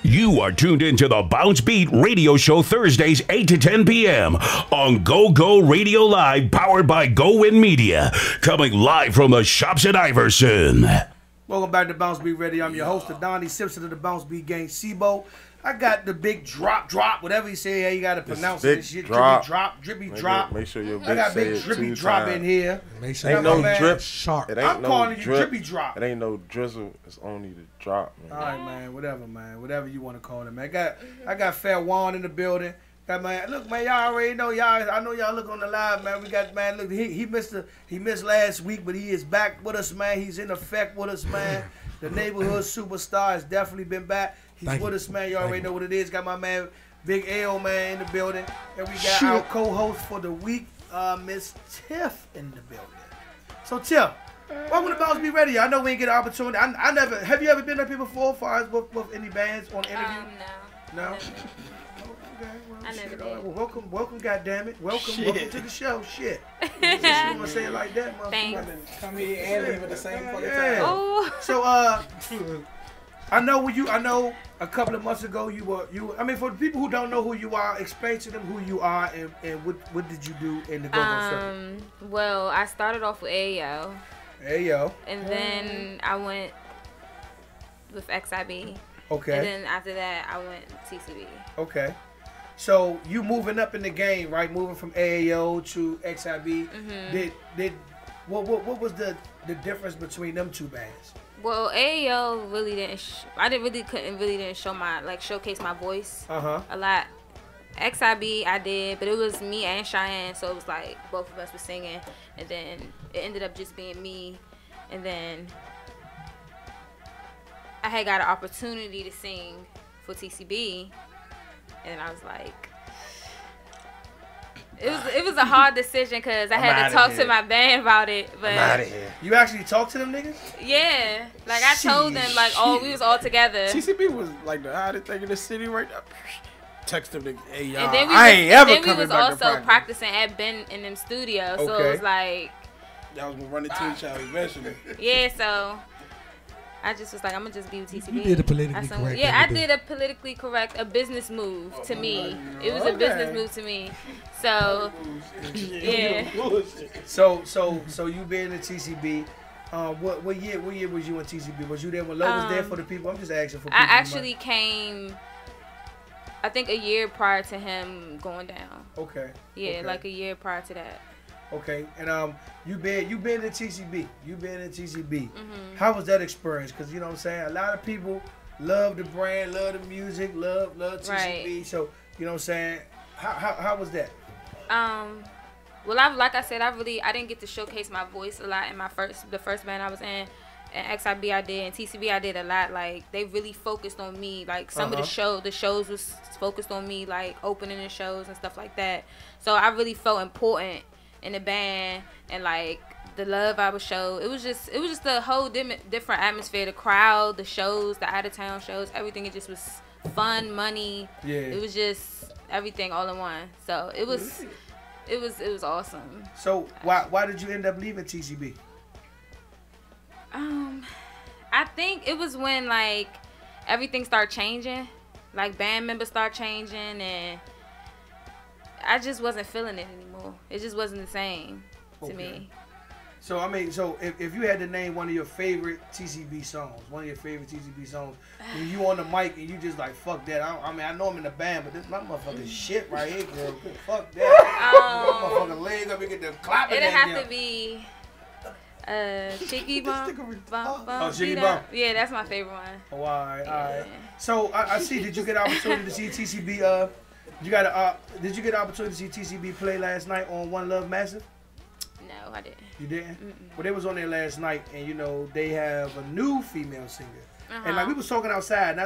You are tuned into the Bouncebeat Radio Show Thursdays 8 to 10 p.m. on Go Radio Live, powered by Go Win Media, coming live from the shops at Iverson. Welcome back to Bouncebeat Radio. I'm your host, Donnie Simpson of the Bouncebeat Gang, Sibo. I got the big drop, whatever you say. Yeah, you gotta pronounce big it. Shit, drop. drippy Make drop. Make sure your I bitch got say big it drippy 2 drop times. in here. Make sure Ain't my no man. drip. Sharp. It ain't I'm no calling you drip. drippy drop. It ain't no drizzle. It's only the drop, man. All right, man. Whatever you want to call it, man. I got Fair Juan in the building. Got man. Look, man. Y'all already know y'all. I know y'all look on the live, man. We got man. Look, he missed last week, but he is back with us, man. He's in effect with us, man. The neighborhood superstar has definitely been back. He's with us, man. You already know what it is. Got my man Big L, man, in the building. And we got our co-host for the week, Miss Tiff, in the building. So, Tiff, welcome to Bouncebeat Radio. I know we ain't get an opportunity. I never. Have you ever been up here before, as far as with any bands on interview? No. No. I Okay, well, I never shit, did. all right, well, welcome, goddammit. Welcome to the show. Shit. You want to say it like that, motherfucker? Thanks. Come here and leave at the same fucking Yeah. time. Oh. So, I know a couple of months ago you were. I mean, for the people who don't know who you are, explain to them who you are and what did you do in the go-go circuit? Well, I started off with AAO. Hey yo. And then I went with XIB. Okay. And then after that, I went TCB. Okay. So you moving up in the game, right? Moving from AAO to XIB. Did what was the difference between them two bands? Well, AAO really didn't. I didn't showcase my voice a lot. XIB I did, but it was me and Cheyenne, so it was like both of us were singing, and then it ended up just being me, and then I had got an opportunity to sing for TCB, and I was like, it was a hard decision because I had to talk to my band about it. But I'm outta here. You actually talked to them niggas? Yeah, like I told them like we was all together. TCB was like the hottest thing in the city right now. Text them, hey y'all. And then we I ain't ever coming was back also to practicing at Ben in them studios, so Okay. it was like, y'all was gonna run into each other eventually. yeah. So I just was like, I'm gonna just be with TCB. You did a politically correct Yeah, I thing to did a politically correct, a business move to me. It was a business move to me. So yeah. So you been in TCB. What year was you in TCB? Was you there when Lo was there for the people? I'm just asking for people. I actually came, I think a year prior to him going down. Okay. Yeah, okay. like a year prior to that. Okay, and you been in TCB. You been in TCB. Mm-hmm. How was that experience? Because you know what I'm saying. A lot of people love the brand, love the music, love TCB. Right. So you know what I'm saying. How was that? Well, like I said, I didn't get to showcase my voice a lot in the first band I was in. And XIB I did, and TCB I did a lot. Like they really focused on me. Like some of the shows was focused on me, like opening the shows and stuff like that. So I really felt important in the band, and like the love I would show. It was just a whole different atmosphere. The crowd, the shows, the out of town shows, everything. It just was fun, money. Yeah. It was just everything all in one. So it was awesome. So why did you end up leaving TCB? I think it was when like everything started changing, like band members start changing, and I just wasn't feeling it anymore. It just wasn't the same to me. So I mean, if you had to name one of your favorite TCB songs, and you on the mic and you just like fuck that. I know I'm in the band, but this my motherfucking shit right here, girl. Fuck that. Motherfucking leg up and get the clapping. It'd have to be. Cheeky Bump. Cheeky Bump. Yeah, that's my favorite one. Oh, all right. So I see. Did you get an opportunity to see TCB? Did you get an opportunity to see TCB play last night on One Love Massive? No, I didn't. You didn't? Well, they was on there last night, and you know they have a new female singer. And like we was talking outside, and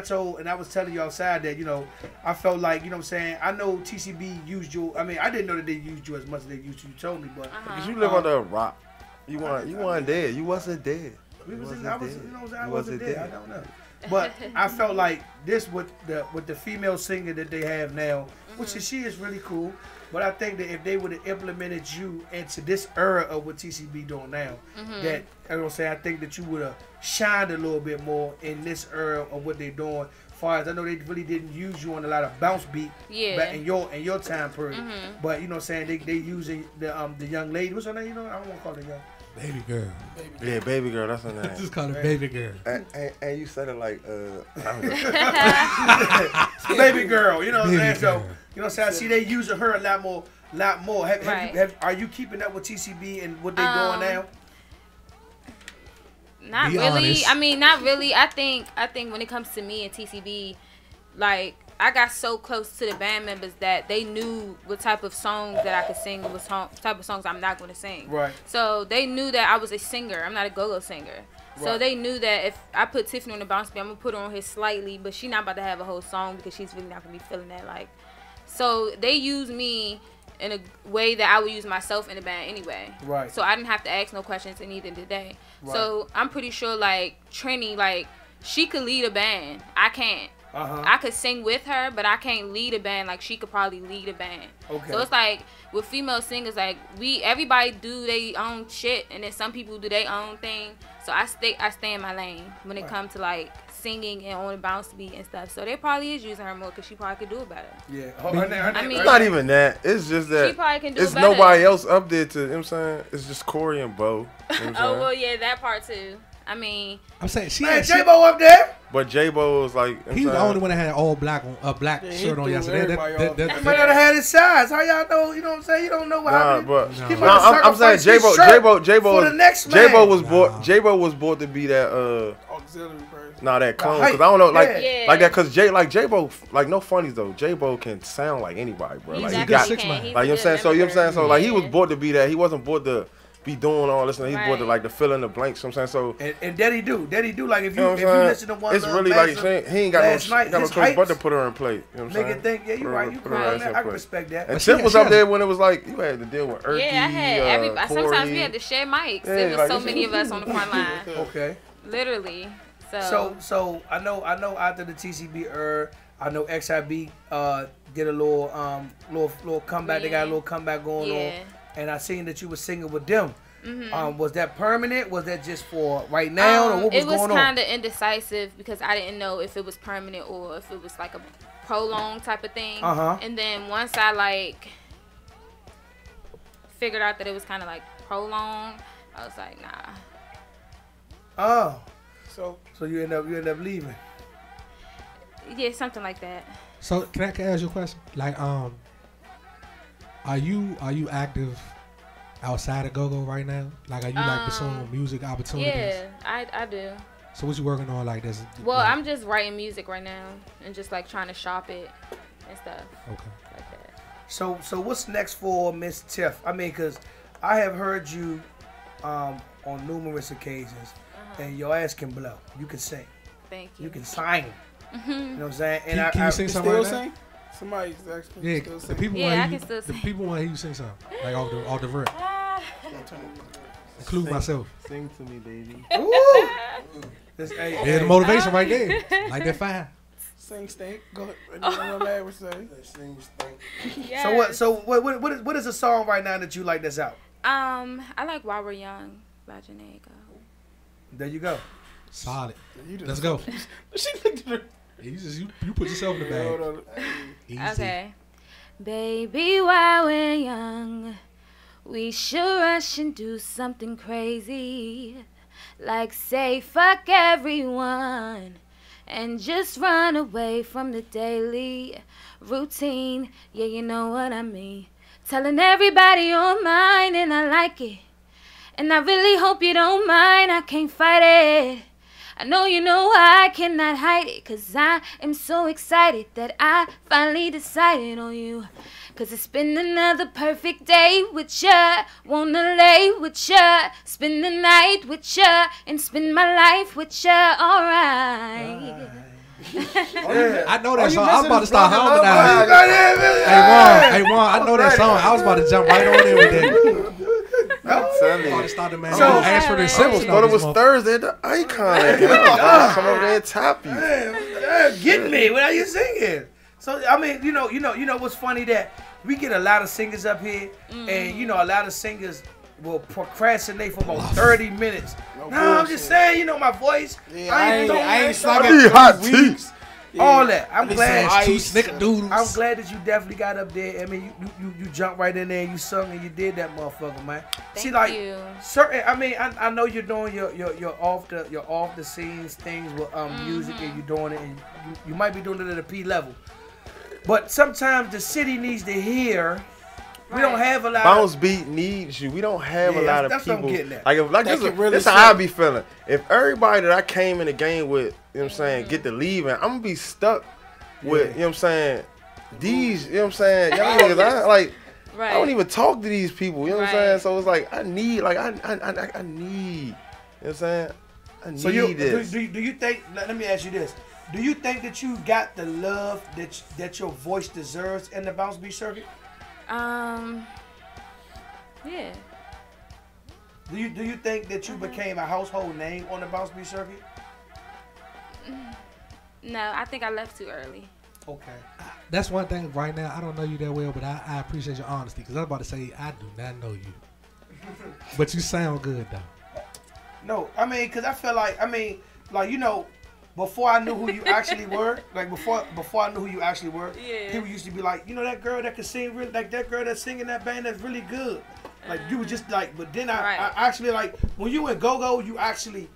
I was telling you outside that, you know, I felt like, you know what I'm saying, I know TCB used you. I mean, I didn't know that they used you as much as they used you. You told me, but because you live under a rock. You weren't dead. You wasn't dead. I wasn't dead. I don't know. But I felt like this with the female singer that they have now, which she is really cool. But I think that if they would have implemented you into this era of what TCB doing now, that I think that you would have shined a little bit more in this era of what they're doing. As far as I know, they really didn't use you on a lot of Bouncebeat back in your time period. But you know what I'm saying, they using the young lady. What's her name? You know, I don't want to call her young. Baby girl. Yeah, baby girl, that's her name. Just call her baby girl. And you said it like, Baby girl, you know what I'm saying? Baby So, girl. you know what I'm saying? I see they using her a lot more. Right. Are you keeping up with TCB and what they doing now? Not Be really. honest. I mean, not really. I think when it comes to me and TCB, like I got so close to the band members that they knew what type of songs that I could sing and what type of songs I'm not going to sing. Right. So they knew that I was a singer. I'm not a go-go singer. So Right. they knew that if I put Tiffany on the bounce beat, I'm gonna put her on here slightly, but she's not about to have a whole song because she's really not gonna be feeling that. Like, so they use me in a way that I would use myself in the band anyway. Right. So I didn't have to ask no questions and neither did they. Right. So I'm pretty sure like Trini, like she could lead a band. I can't. I could sing with her, but I can't lead a band like she could probably lead a band. Okay. So it's like with female singers, like everybody do their own shit, and then some people do their own thing. So I stay in my lane when it comes to like singing and on the bounce beat and stuff. So they probably is using her more because she probably could do it better. Yeah. it's not even that. It's just that She probably can do it's it better. nobody else up there to, you know what I'm saying? It's just Corey and Bo. You know what I'm Oh saying? well, yeah, that part too. I mean, I'm saying she Man, had J-Bo up there? But J-Bo was like, you know what I'm He was the saying? only one that had all black on a black Yeah, he shirt on threw yesterday. everybody off. He might not have had his size. How y'all know? You know what I'm saying? You don't know what Nah, happened. but He no, might have I'm saying sacrificed his shirt J-Bo for the next man. J-Bo was bought to be that Auxiliary person. that clone, height. cause I don't know, like Yeah. like that, cause J-Bo, like no funnies though. J-Bo can sound like anybody, bro. he's Like a he good got, six can. man. He's like a you know what I'm good saying. So you know what I'm saying. So like he was member. bought to be that. He wasn't bought to be doing all this. He's bought to Right. like to fill in the blanks. You know what I'm saying. So And Daddy do. Like if you know you what if you I'm saying? listen to one It's Love really like Master he ain't got last night, no his choice but to hypes put her in play. You know what I'm make saying? it think, yeah, you right, you Put her right. ass in I can play. respect that. And But she Tip was had- up there when it was like you had to deal with Erky, yeah, I had everybody. Sometimes we Corey. had to share mics. Yeah, There was like so this many shit- of us on the front line, Okay. literally. So I know after the TCB I know XIB did a little comeback. They got a little comeback going on. And I seen that you were singing with them. Was that permanent? Was that just for right now, or what was it was going on? kind of indecisive because I didn't know if it was permanent or if it was like a prolonged type of thing. And then once I like figured out that it was kind of like prolonged, I was like, nah. Oh, So so you end up leaving. Yeah, something like that. So can I ask you a question? Like, are you active outside of go-go right now? Like, are you like pursuing music opportunities? Yeah, I do. So what you working on like this? Well, like, I'm just writing music right now and just like trying to shop it and stuff okay. like that. So what's next for Miss Tiff? I mean, cause I have heard you on numerous occasions, and your ass can blow. You can sing. Thank you. You can sing. You know what I'm saying? And Can you sing you something still right now? sing? Somebody's actually Yeah, still the sing. people Yeah, I want can you. still The sing. people want to hear you sing something like off the rip. Include myself. Sing to me, baby. Ooh. This, Yeah, the motivation right there. Like that fire. Sing stink. Go ahead. What my would say. Yes. So what is a song right now that you like that's out? I like While We're Young by Janae Aiko. There you go. Solid. You just- Let's go. She looked at her. You put yourself in the bag. Hold on. Easy. Okay. Baby, while we're young, we should rush and do something crazy. Like say fuck everyone and just run away from the daily routine. Yeah, you know what I mean. Telling everybody you're mine and I like it. And I really hope you don't mind, I can't fight it. I know you know I cannot hide it, 'cause I am so excited that I finally decided on you. 'Cause it's been another perfect day with ya. Wanna lay with ya, spend the night with ya, and spend my life with ya, alright. I know that song. I was about to start humming that. Hey, Hey Juan, I know that song. I was about to jump right on in with that. I'm telling I you. started, man. So- So, ask for the I almost Simpsons. thought it was Thursday. The icon. Come over there and top you. Get me. What are you singing? So I mean, you know what's funny that we get a lot of singers up here, and you know a lot of singers will procrastinate for about 30 minutes. No, I'm just saying, you know my voice. Yeah, I ain't He sung it hot in 3 weeks. all that. I'm glad. Two snickerdoodles. I'm glad that you definitely got up there. I mean, you jumped right in there and you sung and you did that motherfucker, man. Thank See, like you. certain. I mean, I know you're doing your off the scenes things with music and you're doing it, and you might be doing it at a P level. But sometimes the city needs to hear. We don't have a lot. Bouncebeat needs you. We don't have a lot of that's people. What I'm getting at. Like this how I be feeling. If everybody that I came in the game with, you know what I'm saying, get to leaving, I'm gonna be stuck with, you know what I'm saying, these, you know what I'm saying, young niggas. I don't even talk to these people. You know what I'm saying? So it's like I need, you know what I'm saying, I need this. Do you think? Let me ask you this. Do you think that you got the love that your voice deserves in the Bouncebeat circuit? Yeah. Do you think that you became a household name on the Bouncebeat circuit? No, I think I left too early. Okay. That's one thing right now. I don't know you that well, but I appreciate your honesty because I was about to say I do not know you. But you sound good though. No, I mean, because I feel like, you know, before I knew who you actually were, like before I knew who you actually were, people used to be like, you know, that girl that can sing really, like that girl that's singing that band that's really good. Like you were just like, but then I actually like when you in go-go, you actually,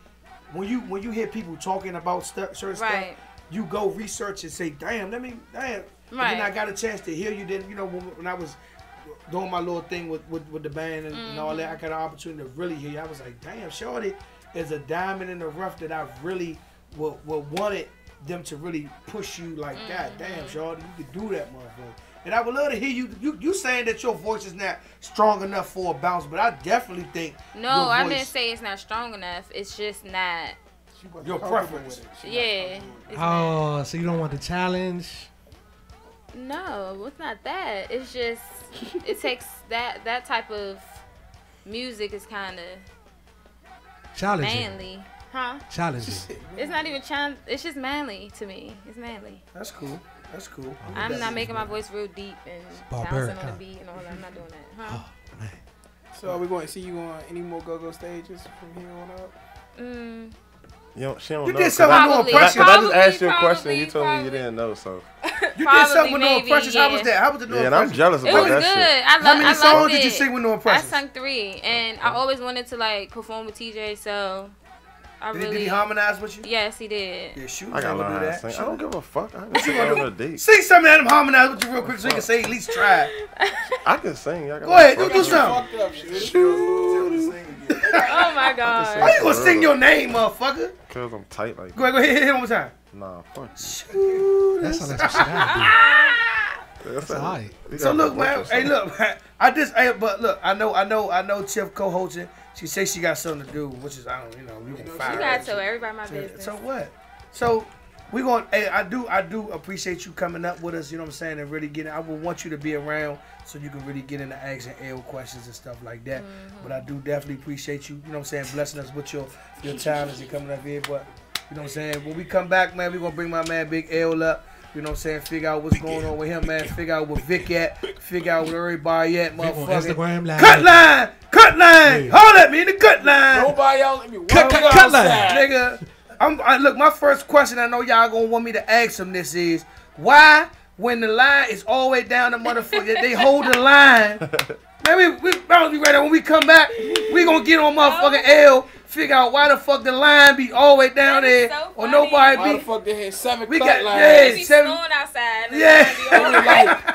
when you hear people talking about certain stuff, you go research and say, damn. And then I got a chance to hear you. Then you know when I was doing my little thing with the band and all that, I got an opportunity to really hear you. I was like, damn, shorty is a diamond in the rough that I really wanted them to really push you like, God damn, shorty, you could do that, motherfucker. And I would love to hear you saying that your voice is not strong enough for a bounce, but I definitely think I didn't say it's not strong enough. It's just not your preference. Yeah. Oh, so you don't want the challenge? No, it's not that. It's just it takes that type of music is kind of challenging. Manly. Huh? Challenging. It's not even challenge. It's just manly to me. It's manly. That's cool. That's cool. I'm not making my voice real deep and bouncing on the beat and all that. I'm not doing that. Huh? Oh, man. So are we going to see you on any more go-go stages from here on up? She don't you know. did something with no impressions. Because I just asked you a question. You told me you didn't know, so. You did something with no impressions. How was that? How was the no impressions? Yeah, and I'm jealous about that shit. It was good. How many songs did you sing with no impressions? I sung 3, and I always wanted to like perform with TJ, so. Did he harmonize with you? Yes, he did. Yeah, shoot. I gotta learn how to sing. I don't give a fuck. I what you gonna do? Date. Sing something and harmonize with you real quick so you can say at least try. I can sing. Go ahead, do something. Oh my God. Why you gonna sing your name, motherfucker? Cause I'm tight like that. Go ahead, hit it one more time. Nah, fuck you. That's some shit I do. That's alright. So look, man. Hey, look, man. But look, I know Tiff co-hosting. She says she got something to do, which is we can fire. You gotta tell everybody my business. So what? So we going. Hey, I do appreciate you coming up with us. You know what I'm saying, and really getting. I would want you to be around so you can really get into asking L questions and stuff like that. But I do definitely appreciate you. You know what I'm saying, blessing us with your talents and coming up here. But you know what I'm saying, when we come back, man, we gonna bring my man Big L up. You know what I'm saying? Figure out what's going on with him, man. Figure out where Vic at. Figure out where everybody at, motherfucker. Cut line. Yeah. Hold at me in the cut line. Nobody else. Cut line. Nigga, look, my first question, I know y'all gonna want me to ask him this is, why, when the line is all the way down the motherfucker, they hold the line. Man, we bound to be ready. When we come back, we gonna get on motherfucking L. Figure out why the fuck the line be all the way down there, so or nobody why be. The fuck they had 7 we cut got lines. yeah, be 7. Snowing outside. Yeah,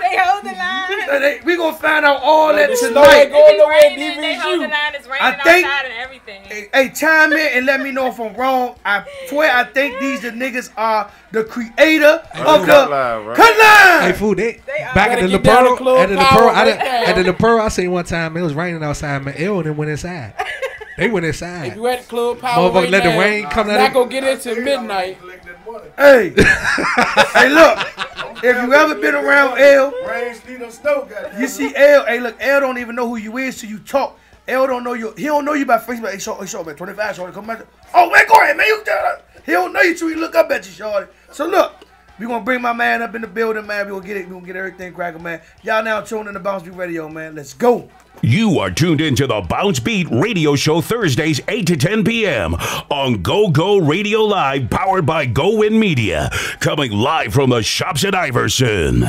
they hold the line. We gonna find out all that tonight. tonight. They hold the line. It's raining outside and everything. Hey, chime in and let me know if I'm wrong. I swear, I think these the niggas are the creator of the cut line. Hey, fool, back at the La Pearl, I seen one time it was raining outside, man. L and them went inside. They went inside. If you at the club power right let the rain come out. Not gonna get into midnight. Hey, hey, look. If you ever been around L, you see L. Hey, look, L don't even know who you is till you talk. L don't know you. He don't know you by Facebook. Hey, short man, 25, shorty, come back. Oh man, go ahead, man. He don't know you till he look up at you, shorty. So look, We gonna bring my man up in the building, man. We gonna get it. We gonna get everything cracking, man. Y'all now tuned in to Bouncebeat Radio, man. Let's go. You are tuned into the Bounce Beat Radio Show Thursdays 8 to 10 p.m. on Go Radio Live, powered by Go Win Media. Coming live from the shops at Iverson.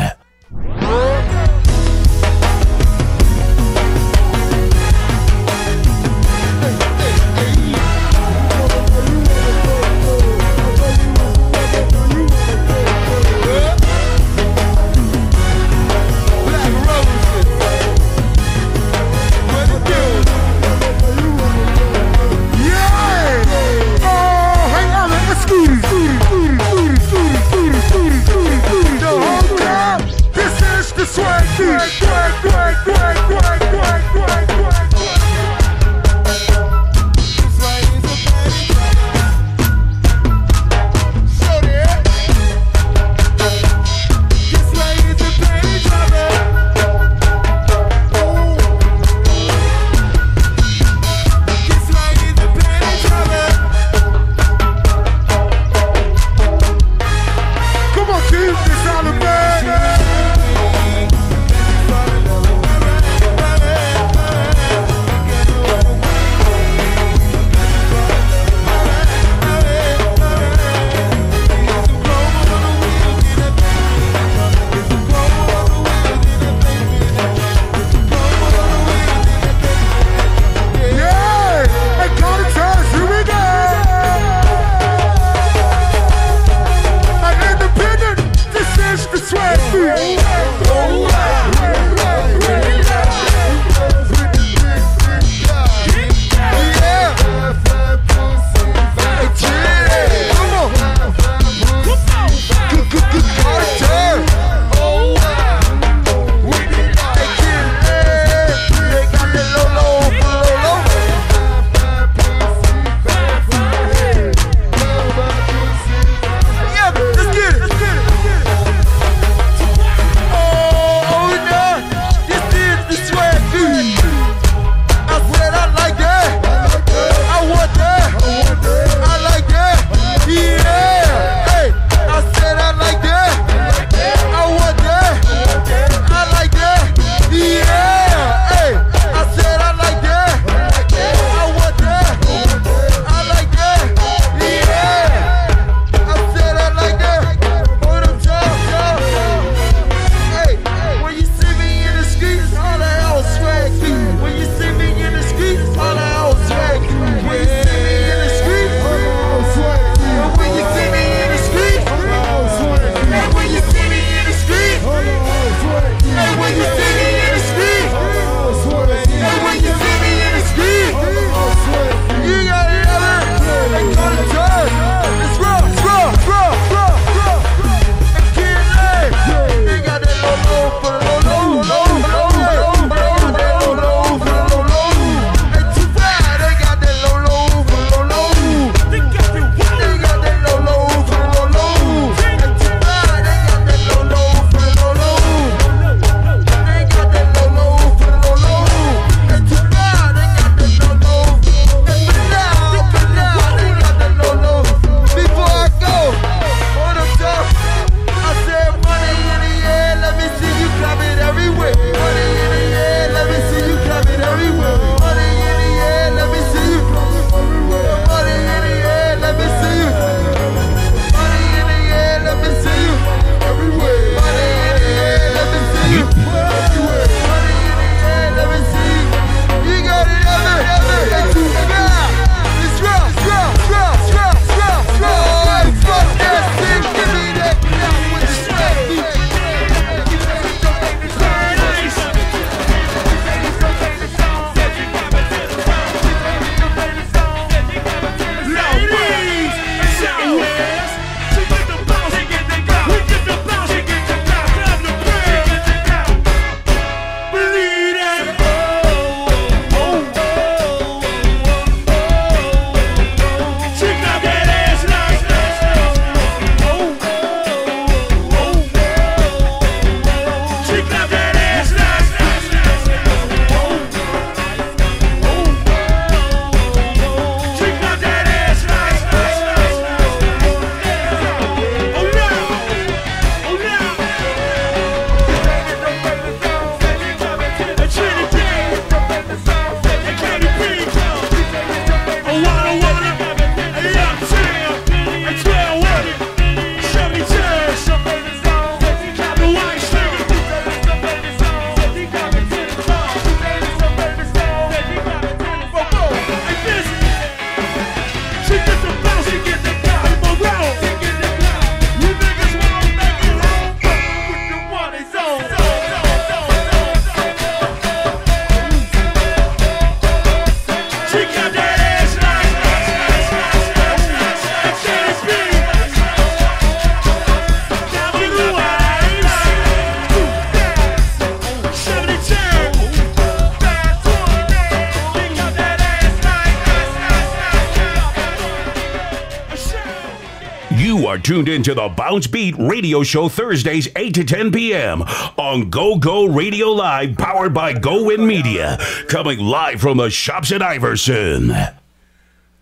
tuned into the Bounce Beat Radio Show Thursdays 8 to 10 p.m. on Go Go Radio Live, powered by Go Win Media. Coming live from the shops at Iverson.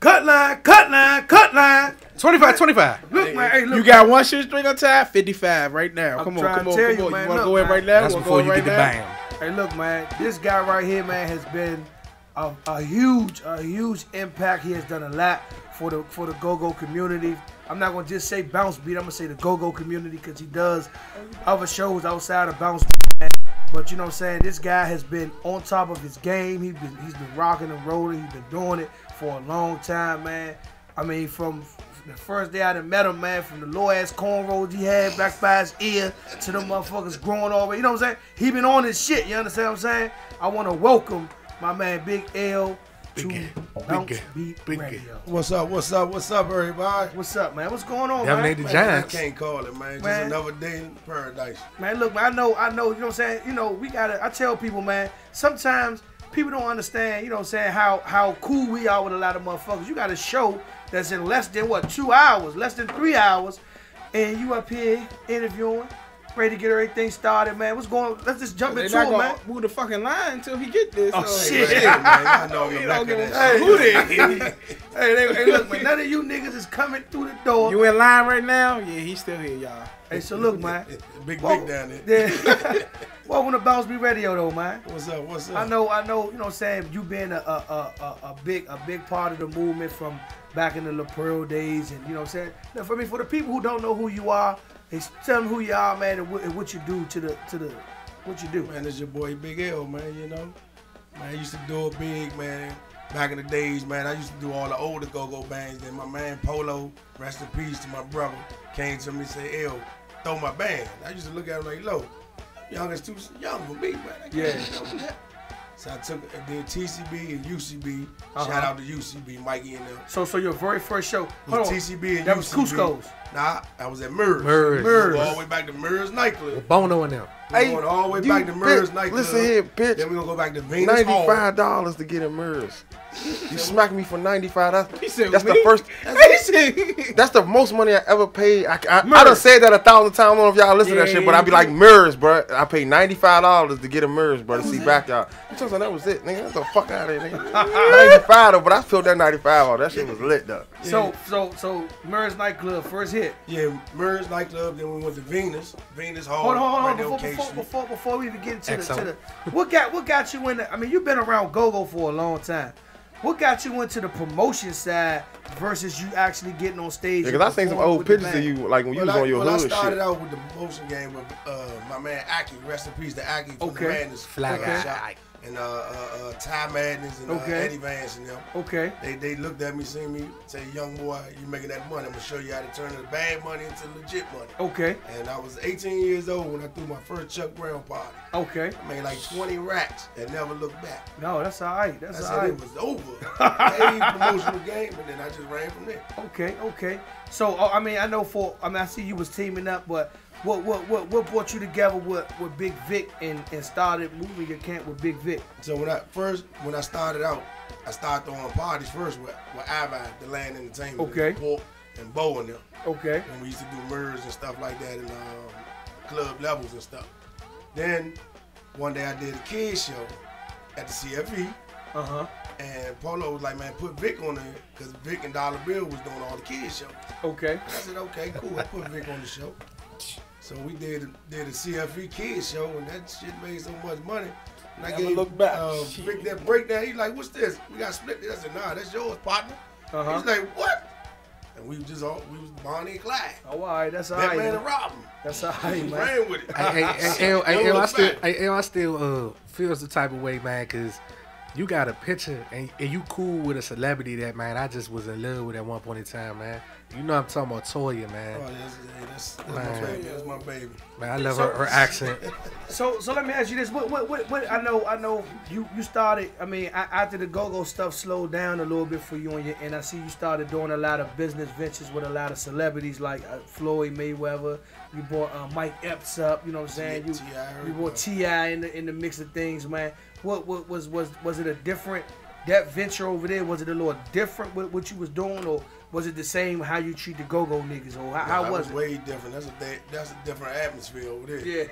Cut line, cut line, cut line. 25. Look, man. Hey, look, You got one shoestring on time? 55 right now. I'm Come on, trying come to on, tell come you, on. man, You want to look, go in man. right now? That's Wanna before go you right get the now? bam. Hey, look, man. This guy right here, man, has been a huge impact. He has done a lot for the go-go community. I'm not gonna just say Bounce Beat. I'm gonna say the go-go community because he does other shows outside of Bounce Beat, man. But you know what I'm saying? This guy has been on top of his game. He's been rocking and rolling. He's been doing it for a long time, man. I mean, from the first day I done met him, man, from the low ass cornrows he had back by his ear to them motherfuckers growing over. You know what I'm saying? He been on his shit. You understand what I'm saying? I want to welcome my man Big L to Bounce Beat Radio. What's up, everybody? What's up, man? What's going on, Y'all man? made the Man, Giants. I can't call it, man. Just Man. another day in paradise. Man, look, man, I know, you know what I'm saying? You know, I tell people, man, sometimes people don't understand, you know what I'm saying, how cool we are with a lot of motherfuckers. You got a show that's in less than, 2 hours, less than 3 hours, and you up here interviewing, ready to get everything started, man. What's going on? Let's just jump They're into not it, gonna man. move the fucking line until he get this. Oh, so, shit. Hey, man, I know I'm You the don't back of give a that fuck shit. who they Hey, look, man, none of you niggas is coming through the door. You in line right now? Yeah, he's still here, y'all. Hey, so look, man. Big Whoa. down there. Yeah. Welcome to Bounce Beat Radio, though, man. What's up? I know, you know what I'm saying, you being a big part of the movement from back in the La Pearl days, and you know what I'm saying. Now, for the people who don't know who you are, tell them who you are, man, and what you do to the what you do. Man, it's your boy Big L, man, you know. Man, I used to do it big, man. Back in the days, man, I used to do all the older go-go bands. Then my man Polo, rest in peace to my brother, came to me and said, L, throw my band. I used to look at him like, Lo, young is too young for me, man. I can't do that. So I did TCB and UCB. Shout out to UCB, Mikey and them. So your very first show, hold on, TCB and that UCB. was Cusco's. Nah, I was at Murs. Murs. All the way back to Murs nightclub. Bono and them. We're going all the way back to Murs nightclub. Listen here, bitch. Then we're going to go back to Venus Hall. $95 to get in Murs. You smacked me for $95. He said, That's me? the first. He said, That's the most money I ever paid. I done said that 1,000 times. I don't know if y'all listen to that shit, but I be like, Murs, bro. I paid $95 to get a Murs, bro, to see back y'all. I'm talking that was it, nigga. Get the fuck out of here, nigga. 95 though, but I filled that 95 out. That shit was lit though. So Murs nightclub first hit. Yeah, Murs nightclub. Then we went to Venus Hall. Hold on, right there on K Street. before we even get into the what got you in the, I mean, you've been around go-go for a long time. What got you into the promotion side versus you actually getting on stage? Yeah, because I seen some old pictures of you, like when you was on your hood I started shit. out with the promotion game with my man Aki, rest in peace to Aki from the Madness Flag shop, and Ty Madness and Eddie Vance and them. Okay. They looked at me, seen me, say, young boy, you making that money. I'm gonna show you how to turn the bad money into legit money. Okay. And I was 18 years old when I threw my first Chuck Brown party. Okay. I made like 20 racks and never looked back. No, that's all right. I That's said all right. it was over. I ain't promotional game, and then I just ran from there. Okay. So I mean, I see you was teaming up, but what brought you together with Big Vic and started moving your camp with Big Vic? So when I started out, I started throwing parties first with Ivan, the Land Entertainment, Okay. Pork and Bo and them. Okay. And we used to do Murs and stuff like that and club levels and stuff. Then one day I did a kids show at the CFE. And Polo was like, man, put Vic on there, because Vic and Dollar Bill was doing all the kids shows. Okay. I said, okay, cool. I put Vic on the show. So we did a CFE kids show, and that shit made so much money. And I Never gave look back. Vic that breakdown. He's like, what's this? We got split this. I said, nah, that's yours, partner. He's like, what? And we was Bonnie and Clyde. Oh, all right. That's all right. Batman and Robin. That's all right, We man. ran with it. I still feels the type of way, man, because you got a picture and you cool with a celebrity that, man, I just was in love with at one point in time, man. You know I'm talking about Toya, man. Oh, that's my baby. That's my baby. Man, I love her accent. So let me ask you this: what I know you started. I mean, after the go-go stuff slowed down a little bit for you, and I see you started doing a lot of business ventures with a lot of celebrities like Floyd Mayweather. You brought Mike Epps up. You know what I'm saying? You brought T.I. in the mix of things, man. What was it a different that venture over there, was it a little different with what you was doing, or was it the same how you treat the go-go niggas, or how was it? Way different. That's a different atmosphere over there. Yeah.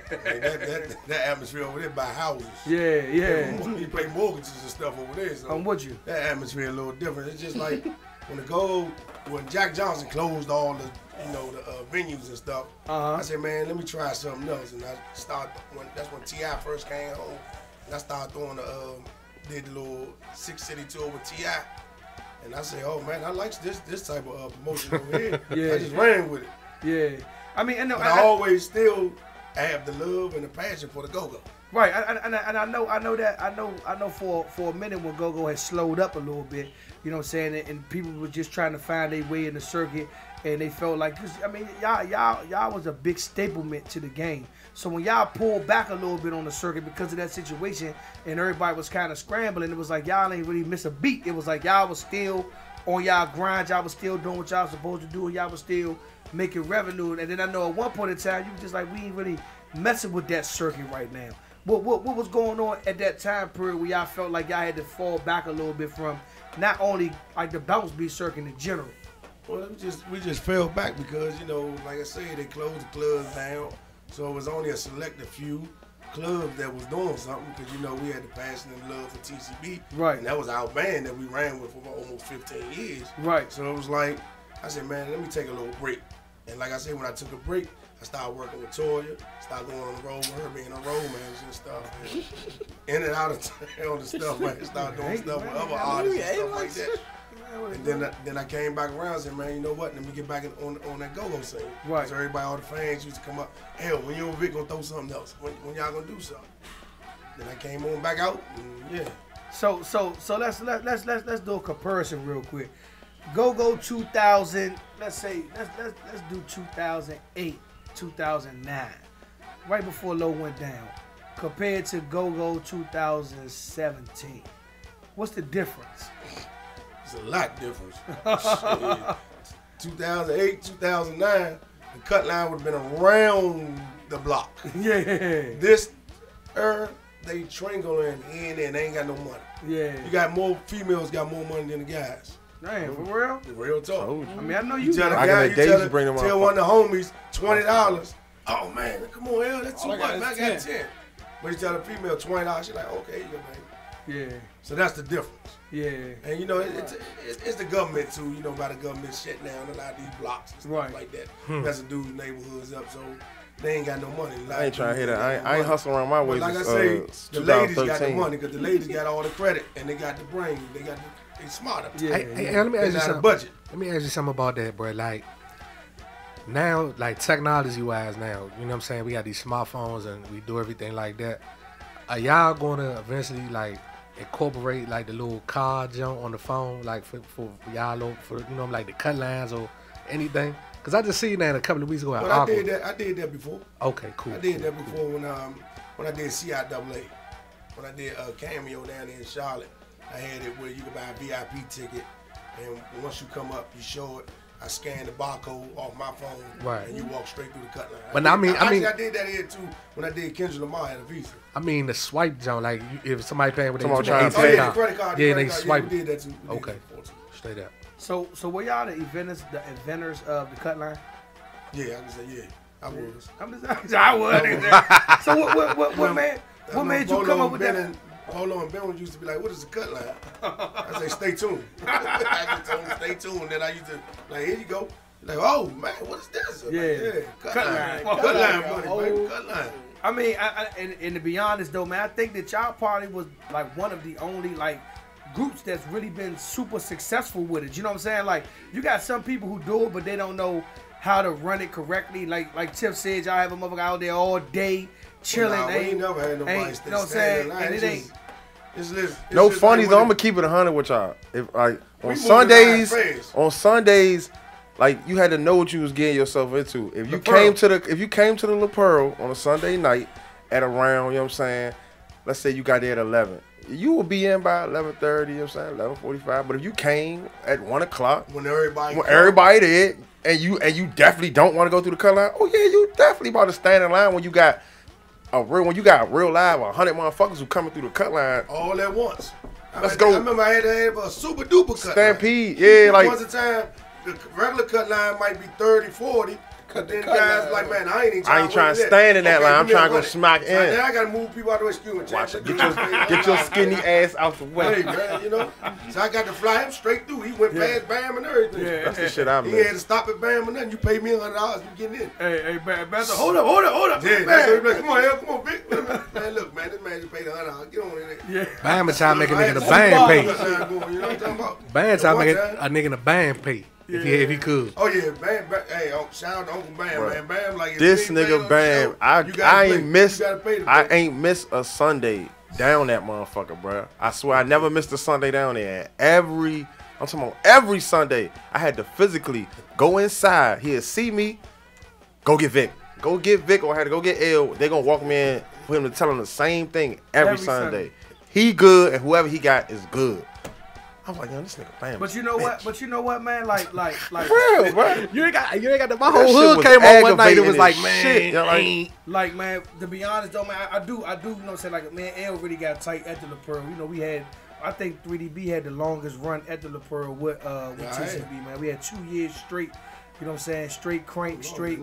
that atmosphere over there by houses. Yeah. You pay mortgages and stuff over there. So I'm with you. That atmosphere a little different. It's just like when Jack Johnson closed all the venues and stuff. I said, man, let me try something else, and I started that's when T.I. first came home, and I started doing did the little 6 City tour with T.I. And I said, oh man, I like this type of promotion over here. I just ran with it. Yeah. I mean, I always still have the love and the passion for the go-go. Right, and I know for a minute when go-go had slowed up a little bit, you know what I'm saying, and people were just trying to find their way in the circuit, and they felt like, I mean, y'all was a big staplement to the game. So when y'all pulled back a little bit on the circuit because of that situation, and everybody was kind of scrambling, it was like y'all ain't really miss a beat. It was like y'all was still on y'all grind, y'all was still doing what y'all supposed to do, and y'all was still making revenue. And then I know at one point in time, you was just like, we ain't really messing with that circuit right now. What was going on at that time period where y'all felt like y'all had to fall back a little bit from not only like the bounce beat circuit in general? Well, we just fell back because, like I said, they closed the clubs down. So it was only a selected few clubs that was doing something because, we had the passion and love for TCB. Right. And that was our band that we ran with for almost 15 years. Right. So it was like, I said, man, let me take a little break. And like I said, when I took a break, I started working with Toya, started going on the road with her, being a road manager and stuff. And in and out of town and stuff, man. Started doing stuff with other artists and stuff like that. And then I came back around and said, man, you know what? Let me get back on that go-go scene. Right. So everybody, all the fans used to come up, hell, when you over here gonna throw something else? When y'all gonna do something? Then I came on back out, and yeah. So let's do a comparison real quick. Go-go 2000, let's do 2008, 2009, right before Low went down, compared to Go-go 2017. What's the difference? It's a lot different. 2008, 2009, the cut line would have been around the block. Yeah. This era, they triangling in and they ain't got no money. Yeah. You got more females got more money than the guys. Damn, for real? The real talk. I mean, I know you. Tell the guy, tell one of the homies $20. Oh man, come on, hell, that's too much. I got 10. But you tell the female $20, she's like, okay, you go, baby. Yeah. So that's the difference. Yeah. And it's the government too, by the government shut down a lot of these blocks and stuff like that. That's a dude's neighborhoods up, so they ain't got no money. I ain't trying to hear that. I ain't hustling around my way. Like I say, the ladies got the money because the ladies got all the credit and they got the brain. They smarter. Yeah. Hey, let me ask you something. Budget. Let me ask you something about that, bro. Like now, like technology-wise, now, you know what I'm saying? We got these smartphones and we do everything like that. Are y'all gonna eventually like incorporate like the little card jump on the phone, like for y'all, for like the cut lines or anything? Cause I just seen that a couple of weeks ago. Well, I did that before. Okay, cool. I did that before when I did CIAA. When I did a cameo down there in Charlotte, I had it where you could buy a VIP ticket, and once you come up, you show it. I scan the barcode off my phone, right, and you walk straight through the cut line. But I mean, I did that here too when I did Kendrick Lamar at a Visa. I mean, the swipe jump, like if somebody paying with their the credit card, they swipe. Yeah, we did that too. Okay, straight up. So were y'all the inventors of the cut line? Yeah, I can say yeah. I was. I was. So what made you come up with that? Polo and Ben used to be like, what is the cut line? I say, stay tuned. I just told him, stay tuned. Then I used to, like, here you go. Like, oh, man, what is this? Yeah, cut line. Cut line money, baby, cut line. I mean, and to be honest, though, man, I think that y'all probably was, like, one of the only, like, groups that's really been super successful with it. You know what I'm saying? Like, you got some people who do it, but they don't know how to run it correctly. Like Tiff said, y'all have a motherfucker out there all day, chilling. Well, we ain't never had nobody you know what I'm saying? And it ain't. It's no funny though. I'm gonna keep it 100 with y'all. If like on Sundays, like you had to know what you was getting yourself into. If you came to the La Pearl on a Sunday night at around, you know what I'm saying, let's say you got there at 11, you will be in by 11:30. You know what I'm saying, 11:45. But if you came at 1 o'clock, when everybody there, and you definitely don't want to go through the cut line. Oh yeah, you definitely about to stand in line when you got real live 100 motherfuckers who coming through the cut line all at once. Let's go. I remember I had to have a super duper cut Stampede. line. Yeah, like. Once a time, the regular cut line might be 30, 40. But then guys like, man, I ain't trying to stand in that line. I'm trying to go smack in. So now I gotta move people out the way. Excuse me, Watch it. Get your skinny ass out the way. Hey, man, you know. So I got to fly him straight through. He went past Bam and everything. Yeah, that's the shit I miss. He had to stop at Bam and nothing. You pay me $100, you getting in. Hey, Bam, hold up. Yeah, that's what he like, come on, come on, big man. Look, man, this man just paid $100. Get on in there. Yeah. Bam is trying to make a nigga the band pay. You know what I'm talking about? Bam trying to make a nigga the band pay. If he could. Oh yeah, Bam. Hey, shout out to Uncle Bam, Bro. man. Bam, like This nigga Bam, I ain't miss a Sunday down that motherfucker, bro. I swear I never missed a Sunday down there. I'm talking about every Sunday, I had to physically go inside. He'd see me, go get Vic, or I had to go get L. They gonna walk me in for him to tell him the same thing every Sunday. He good, and whoever he got is good. I'm like, yo, this nigga Bam. But you know what? But you know what, man? Like, real, bro. You ain't got the. My whole hood came on one night. It was like, man, shit, like, man. To be honest, though, man, I do. You know, what I'm saying, like, man, L really got tight at the La Pearl. You know, we had. I think 3DB had the longest run at the La Pearl with TCB, man. We had 2 years straight. You know what I'm saying? Straight crank, straight.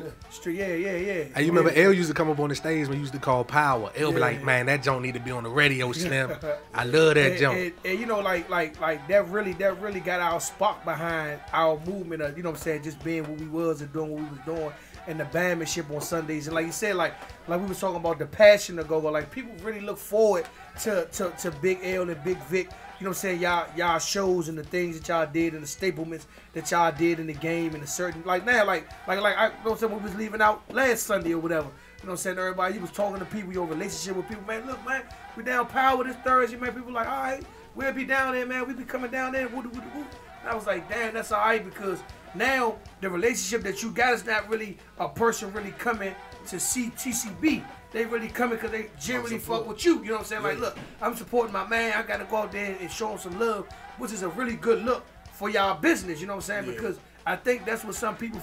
Yeah. Hey, you remember L used to come up on the stage when we used to call Power. L be like, man, that joint need to be on the radio, Slim. I love that joint. And you know, like that really got our spot behind our movement of, you know what I'm saying, just being what we was and doing what we was doing, and the bandmanship on Sundays. And like you said, like we was talking about the passion to go, like people really look forward to Big L and Big Vic. You know what I'm saying? Y'all shows and the things that y'all did and the staplements that y'all did in the game and the certain, like now, like I, you know what I'm saying, we was leaving out last Sunday or whatever. You know what I'm saying? Everybody, you was talking to people, your relationship with people, man. Look, man, we down Power this Thursday, man. People like, all right, we'll be down there, man. We be coming down there. Woo. And I was like, damn, that's all right, because now the relationship that you got is not really a person really coming to see TCB. They really coming because they generally fuck with you. You know what I'm saying? Like, look, I'm supporting my man. I got to go out there and show him some love, which is a really good look for y'all business. You know what I'm saying? Yeah. Because I think that's what some people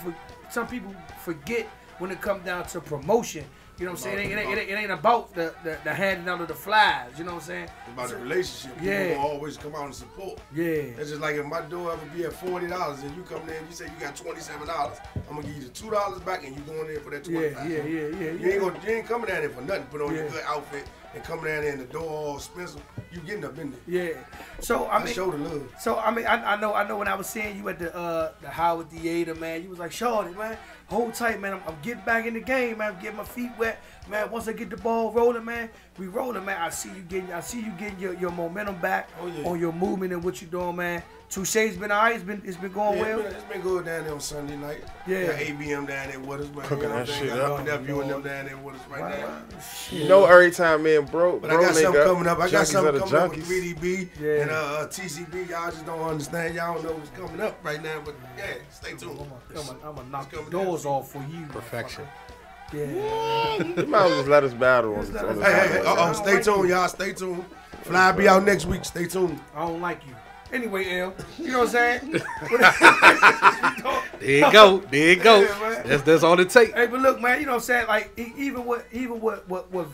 forget when it comes down to promotion. You know what I'm saying? It ain't about the handing out of the flies. You know what I'm saying? It's about the relationship. People will always come out and support. Yeah. It's just like if my door ever be at $40 and you come there and you say you got $27, I'm gonna give you the $2 back and you going there for that $25. Yeah. You ain't coming down there for nothing. Put on your good outfit and coming down there in the door all expensive. You getting up in there. Yeah. So I mean, show the love. So I mean, I know when I was seeing you at the Howard Theater, man, you was like, Shorty, man, hold tight, man. I'm getting back in the game, man. I'm getting my feet wet, man. Once I get the ball rolling, man, we rolling, man. I see you getting your momentum back on your movement and what you doing, man. Touche's been all right. It's been going well. It's been good down there on Sunday night. Yeah. Got ABM down there with us, man. Cooking that shit up. Nephew and them down there with us right now. You know, every time me and bro I got something coming up. I got something coming up junkies. with 3DB and TCB. Y'all just don't understand. Y'all don't know what's coming up right now. But yeah, stay tuned. I'm gonna knock the doors off for you. Perfection. Yeah. You might as well just let us battle on this. Hey, stay tuned, y'all. Stay tuned. Fly be out next week. Stay tuned. I don't like you. Anyway, L, you know what I'm saying? There you go. Yeah, that's all it takes. Hey, but look, man, you know what I'm saying? Like, even with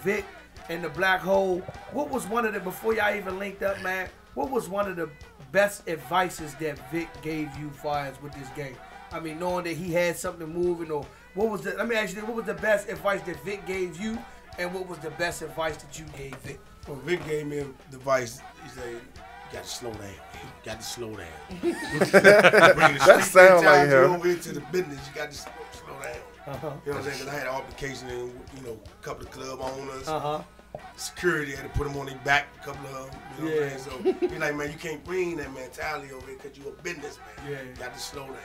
Vic and the Black Hole, what was one of the, before y'all even linked up, man, what was one of the best advices that Vic gave you far as with this game? I mean, knowing that he had something moving, or what was the, let me ask you this, what was the best advice that Vic gave you, and what was the best advice that you gave Vic? Well, Vic gave me the advice, he said, you got to slow down. You got to slow down. That sounds like him. Over into the business, you got to slow down. You know what I'm saying? Because I had an altercation and, a couple of club owners. Security had to put them on their back, a couple of them. You know what I'm saying? So he's like, man, you can't bring that mentality over here because you're a businessman. You got to slow down.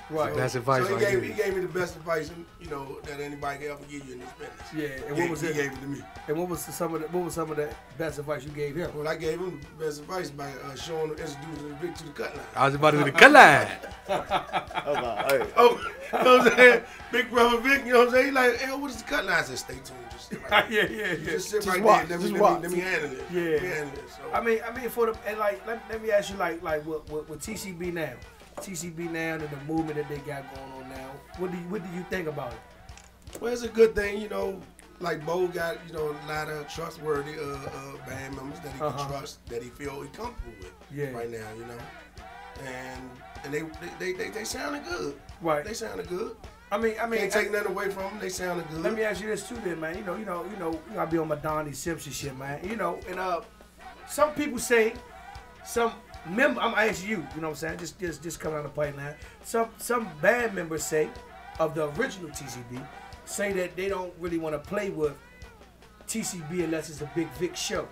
Right. So, that's advice. So he gave me the best advice, that anybody can ever give you in this business. Yeah. And what was it? He gave it to me. And what was some of the best advice you gave him? Well, I gave him the best advice by showing him, introducing Vic to the cut line. I was about to do the cut line. You know what I'm saying? Big brother Vic, you know what I'm saying? He's like, hey, what is the cut line? I said, stay tuned. Just sit right there. Yeah. Just sit right watch, there. Let me handle it. Yeah. So. I mean, for the, and like, let me ask you, like with TCB now. TCB now and the movement that they got going on now. What do you think about it? Well, it's a good thing, like Bo got, a lot of trustworthy band members that he can trust, that he feel he comfortable with right now, you know. And they sounded good. Right. They sounded good. I mean, can't take nothing away from them. They sounded good. Let me ask you this too, then, man. You know, I be on my Donnie Simpson shit, man. You know, and some people say, I'm asking you. You know what I'm saying? Just come out of the pipe now. Some band members say, of the original TCB, say that they don't really want to play with TCB unless it's a Big Vic show.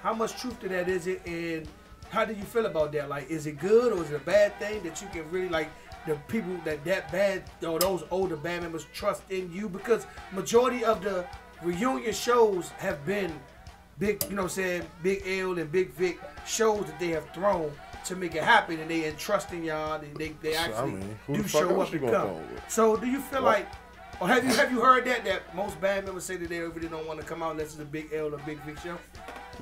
How much truth to that is it, and how do you feel about that? Like, is it good or is it a bad thing that you can really, like, the people that band or those older band members trust in you? Because majority of the reunion shows have been big, you know what I'm saying, Big L and Big Vic shows that they have thrown to make it happen, and they entrust in y'all, and they actually do show up and come. So do you feel like, or have you heard that most band members say that they really don't want to come out unless it's a Big L or Big Vic show?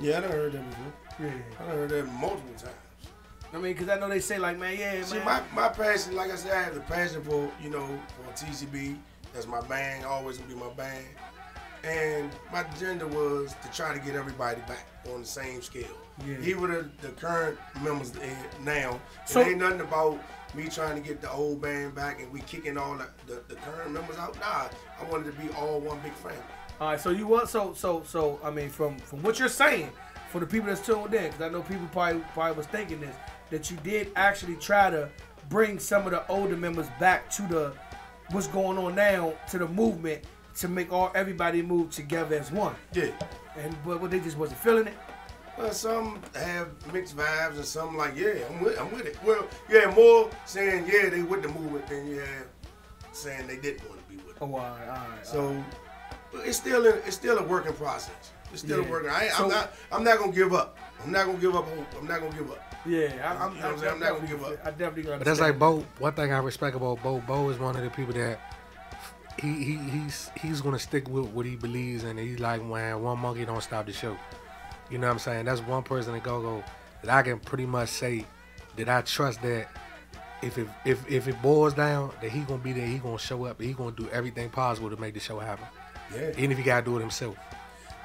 Yeah, I done heard that before. Yeah, I done heard that multiple times. I mean, because I know they say, like, man, yeah, see, man. my passion, like I said, I have the passion for, you know, for TCB. That's my band, always gonna be my band. And my agenda was to try to get everybody back on the same scale. Yeah. Even the current members now, so, it ain't nothing about me trying to get the old band back and we kicking all the current members out. Nah, I wanted to be all one big family. All right, so you want so I mean, from what you're saying, for the people that's tuned in, because I know people probably was thinking this, that you did actually try to bring some of the older members back to the what's going on now, to the movement, to make everybody move together as one. Yeah. But they just wasn't feeling it. Well, some have mixed vibes and some like, yeah, I'm with it. Well, yeah, more saying yeah they with the movement than you have saying they didn't want to be with it. Oh, all right. So it's still a working process. It's still a working. I'm not gonna give up. I'm not gonna give up hope. I'm not gonna give up. Yeah, I'm not gonna give up. I definitely gonna. But that's like Bo. One thing I respect about Bo. Bo is one of the people that he's gonna stick with what he believes in. He's like, man, one monkey don't stop the show. You know what I'm saying? That's one person at Go-Go that I can pretty much say that I trust that if it boils down, that he gonna be there, he gonna show up, and he gonna do everything possible to make the show happen. Yeah. Even if he gotta do it himself.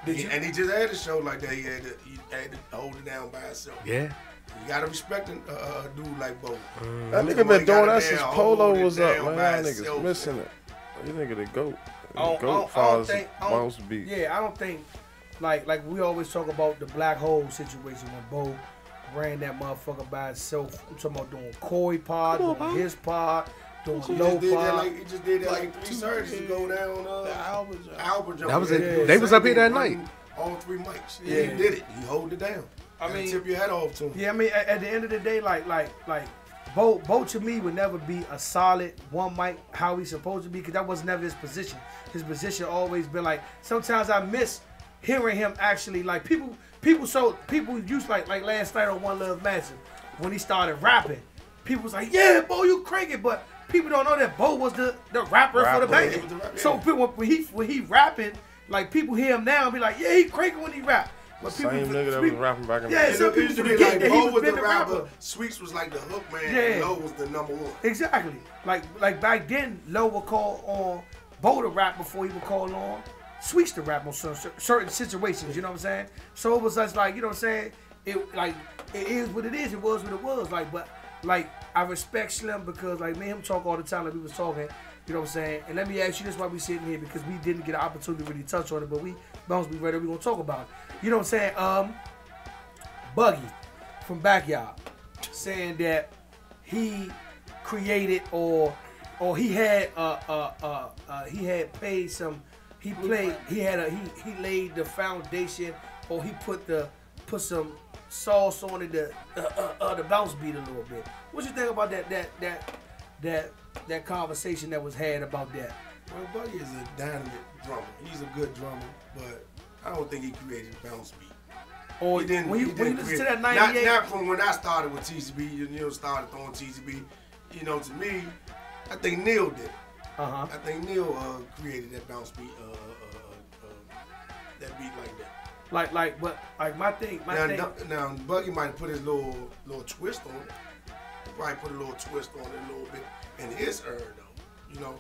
And he just had a show like that. He had to hold it down by himself. Yeah. You gotta respect a dude like Bo. That nigga been doing that since Polo was up, man. That nigga's missing it. You nigga the GOAT. The GOAT follows Bouncebeat. Yeah, I don't think, like we always talk about the black hole situation when Bo ran that motherfucker by himself. I'm talking about doing Corey pod, doing his pod, doing low pod. He just did that like 3 Thursdays ago down the Albert Joint. That was it. They was up here that night. All 3 mics. Yeah, he did it. He hold it down. I mean, tip your head off to him. Yeah, I mean, at the end of the day, like Bo to me would never be a solid one mic how he's supposed to be, because that was never his position. His position always been like, sometimes I miss hearing him actually, like people used like last night on One Love Massive when he started rapping. People was like, yeah, Bo, you cranking, but people don't know that Bo was the rapper for the band. So when he rapping, like people hear him now and be like, yeah, he cranking when he rap. But same nigga that was rapping back in the day. Yeah, so people used to be like, Bo was the rapper, Sweets was like the hook man, and Low was the number one. Exactly. Like back then, Low would call on Bo to rap before he would call on Sweets to rap on certain situations, you know what I'm saying? So it was just like, you know what I'm saying? It is what it is, it was what it was. But I respect Slim because like me and him talk all the time like we was talking, you know what I'm saying? And let me ask you this while we sitting here, because we didn't get an opportunity to really touch on it, but we Bouncebeat ready, we gonna talk about it. You know what I'm saying? Buggy from Backyard saying that he created or he had paid some, he laid the foundation, or he put some sauce on it, the Bouncebeat a little bit. What you think about that conversation that was had about that? Well, Buggy is a dynamic drummer. He's a good drummer, but I don't think he created Bouncebeat. Or he didn't. When you listen to that 98, not from when I started with TCB. You know, started throwing TCB. You know, to me, I think Neil did. I think Neil created that Bouncebeat, that beat like that. But my thing. Now Buggy might have put his little twist on it. He probably put a little twist on it a little bit in his era though. You know.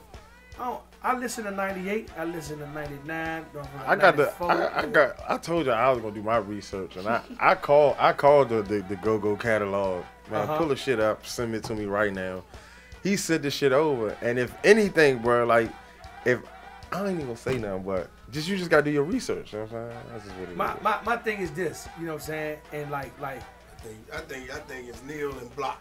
I listen to 98. I listen to 99. I told you I was gonna do my research, and I called the Go-Go catalog. Man, pull the shit up, send it to me right now. He sent the shit over, and if anything, bro, like if I ain't even gonna say nothing, but you just gotta do your research. You know what I'm saying? That's just what it is. My thing is this, you know what I'm saying? And like I think it's Neil and Block.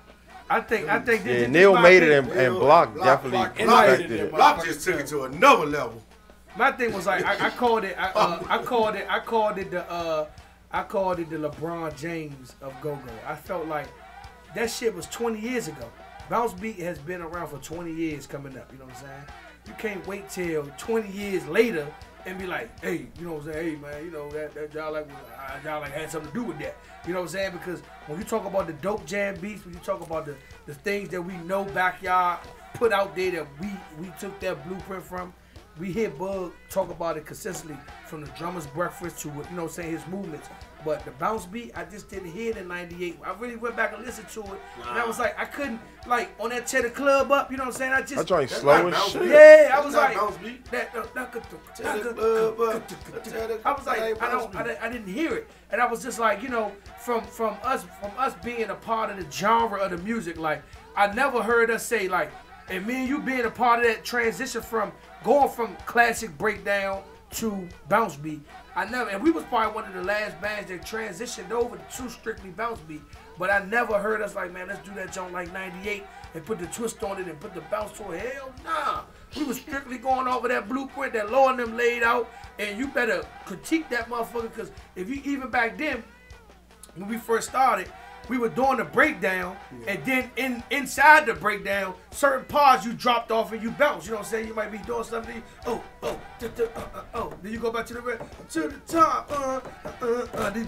I think yeah, Neil made it and Block definitely respected it. Block just took it to another level. My thing was like I called it the LeBron James of go-go. I felt like that shit was 20 years ago. Bouncebeat has been around for 20 years coming up, you know what I'm saying? You can't wait till 20 years later and be like, hey, you know what I'm saying? Hey, man, you know, that y'all like had something to do with that. You know what I'm saying? Because when you talk about the dope jam beats, when you talk about the things that we know backyard put out there that we took that blueprint from, we hear Bug talk about it consistently from the drummer's breakfast to, you know what I'm saying, his movements. But the bounce beat, I just didn't hear it in 98. I really went back and listened to it. And I was like, I couldn't, like, on that Tear the Club Up, you know what I'm saying? I just. That joint slow as shit. Yeah, I was like. I was like, I didn't hear it. And I was just like, you know, from us being a part of the genre of the music, like, I never heard us say, like, and me and you being a part of that transition from going from classic breakdown to bounce beat. And we was probably one of the last bands that transitioned over to strictly bounce beat. But I never heard us like, man, let's do that joint like 98 and put the twist on it and put the bounce to it. Hell nah. We was strictly going over that blueprint that Law and them laid out. And you better critique that motherfucker, because if you, even back then, when we first started, we were doing the breakdown, and then inside the breakdown, certain parts you dropped off and you bounced. You know what I'm saying? You might be doing something. Then you go back to the top. Then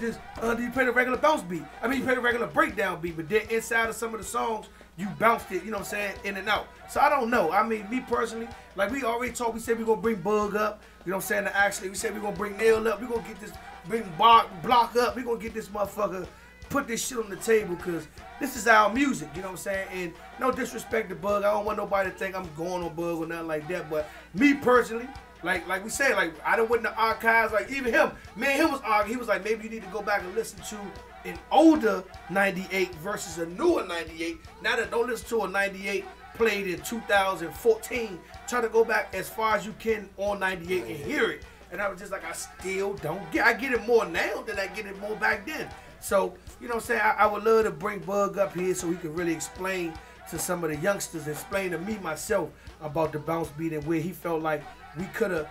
you play the regular bounce beat. I mean, you play the regular breakdown beat, but then inside of some of the songs, you bounced it. You know what I'm saying? In and out. So I don't know. I mean, me personally, like we already talked. We said we gonna bring Bug up. You know what I'm saying? Actually, we said we gonna bring Nail up. We gonna get this, bring Block up. We gonna get this motherfucker. Put this shit on the table, because this is our music, you know what I'm saying? And no disrespect to Bug, I don't want nobody to think I'm going on Bug or nothing like that, but me personally, like we said, like I done went in the archives, like even him, me and him was arguing, he was like, maybe you need to go back and listen to an older 98 versus a newer 98. Now that don't listen to a 98 played in 2014, try to go back as far as you can on 98 and hear it. And I was just like, I still don't get, I get it more now than I get it more back then. So, you know what I'm saying, I would love to bring Bug up here so he could really explain to some of the youngsters, explain to me myself about the bounce beat and where he felt like we could have